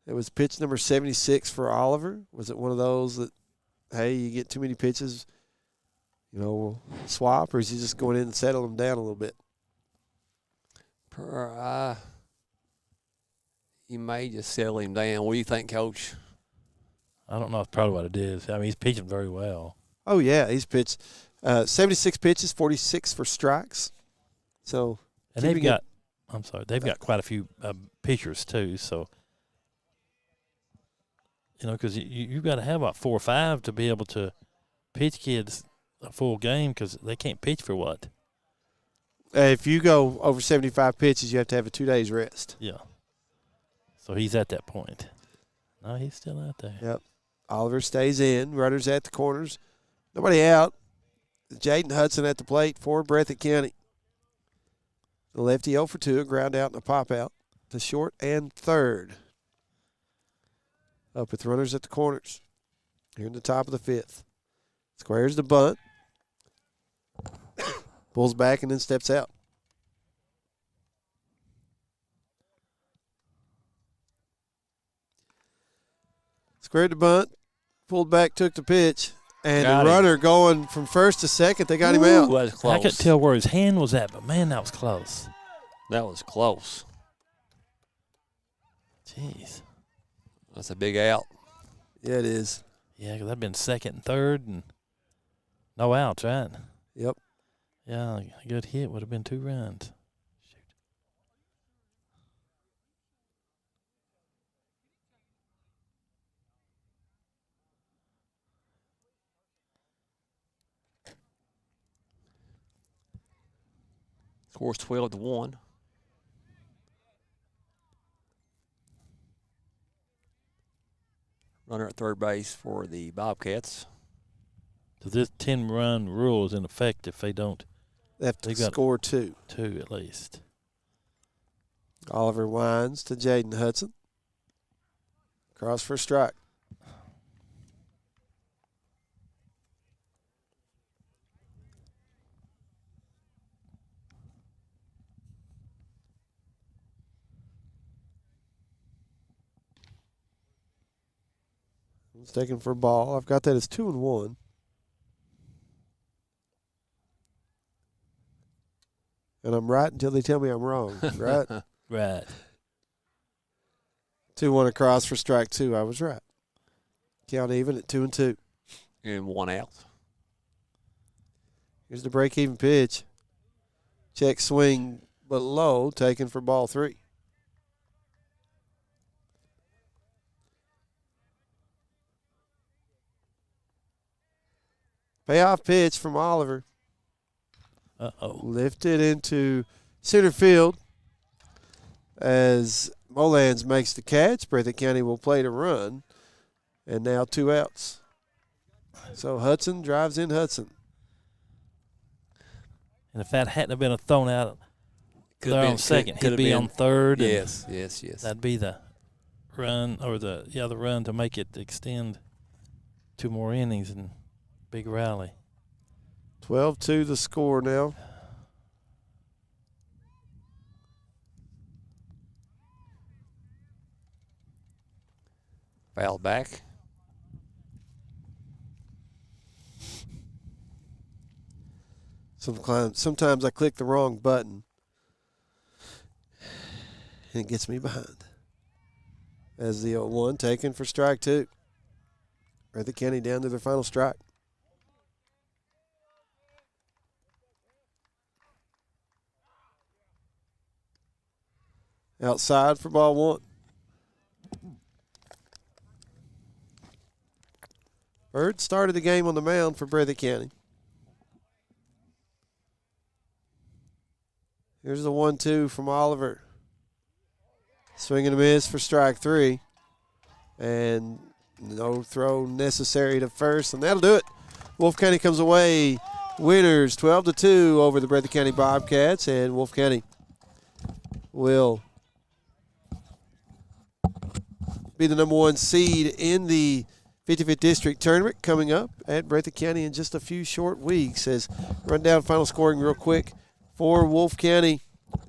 It was pitch number 76 for Oliver. Was it one of those that, hey, you get too many pitches, we'll swap, or is he just going in and settle them down a little bit? You may just settle him down. What do you think, Coach? I don't know. It's probably what it is. I mean, he's pitching very well. Oh, yeah. He's pitched 76 pitches, 46 for strikes. So, and they've got quite a few pitchers, too. So, because you've got to have about 4 or 5 to be able to pitch kids a full game because they can't pitch for what? If you go over 75 pitches, you have to have a 2 days rest. Yeah. So he's at that point. No, he's still out there. Yep. Oliver stays in. Runners at the corners. Nobody out. Jaden Hudson at the plate for Breathitt County. The lefty 0 for 2, a ground out and a pop out to short and third. Up with runners at the corners. Here in the top of the fifth. Squares the bunt. Pulls back and then steps out. Squared the bunt. Pulled back, took the pitch. And the runner going from first to second, they got him out. That was close. I couldn't tell where his hand was at, but, man, that was close. That was close. Jeez. That's a big out. Yeah, it is. Yeah, because I've been second and third and no outs, right? Yep. Yeah, a good hit would have been 2 runs. Shoot. Scores 12-1. Runner at third base for the Bobcats. So this 10-run rule is in effect if they don't. They have to score 2. 2 at least. Oliver winds to Jaden Hudson. Cross for a strike. It's taken for a ball. I've got that as 2-1. And I'm right until they tell me I'm wrong, right? Right. 2-1 across for strike 2. I was right. Count even at 2-2. And 1 out. Here's the break-even pitch. Check swing, but low, taken for ball 3. Payoff pitch from Oliver. Uh-oh. Lifted into center field as Molans makes the catch. Breathitt County will play to run. And now 2 outs. So Hudson drives in Hudson. And if that hadn't been thrown out Could there have on second, he'd be on third. Yes. That'd be the run the run to make it extend 2 more innings and big rally. 12-2 the score now. Foul back. Sometimes I click the wrong button, and it gets me behind. As the 0-1 taken for strike 2. Breathitt County down to their final strike. Outside for ball 1. Bird started the game on the mound for Breathitt County. Here's the 1-2 from Oliver. Swing and a miss for strike 3. And no throw necessary to first, and that'll do it. Wolfe County comes away winners 12-2 over the Breathitt County Bobcats, and Wolfe County will be the number 1 seed in the 55th District Tournament coming up at Breathitt County in just a few short weeks. As run down final scoring real quick for Wolfe County.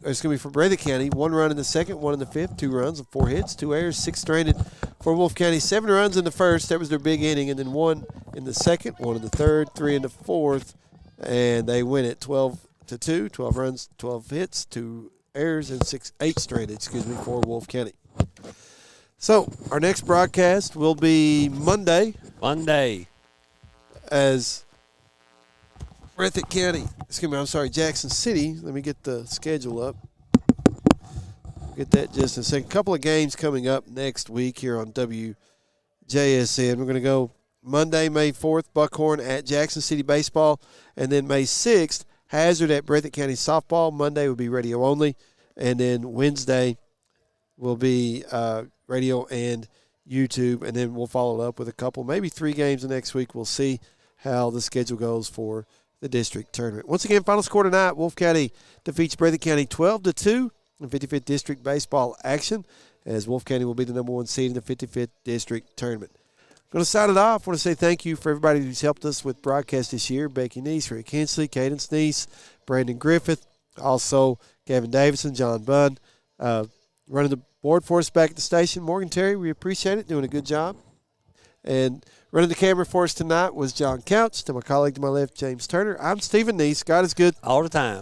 It's going to be for Breathitt County. 1 run in the second, 1 in the fifth, 2 runs and 4 hits, 2 errors, 6 stranded for Wolfe County. 7 runs in the first. That was their big inning. And then 1 in the second, 1 in the third, 3 in the fourth. And they win it 12-2, 12 runs, 12 hits, 2 errors, and 8 stranded, for Wolfe County. So our next broadcast will be Monday. As Breathitt County, Jackson City. Let me get the schedule up. Get that just in a second. A couple of games coming up next week here on WJSN. We're going to go Monday, May 4th, Buckhorn at Jackson City Baseball. And then May 6th, Hazard at Breathitt County Softball. Monday will be radio only. And then Wednesday will be radio and YouTube. And then we'll follow it up with a couple, maybe 3 games the next week. We'll see how the schedule goes for the district tournament. Once again, final score tonight, Wolfe County defeats Breathitt County 12-2 in 55th District Baseball action, as Wolfe County will be the number 1 seed in the 55th District tournament. I'm going to sign it off. I want to say thank you for everybody who's helped us with broadcast this year. Becky Neese, Rick Hensley, Cadence Neese, Brandon Griffith, also Gavin Davison, John Bunn, running the board for us back at the station. Morgan Terry, we appreciate it, doing a good job. And running the camera for us tonight was John Couch. To my colleague to my left, James Turner. I'm Stephen Neese. God is good all the time.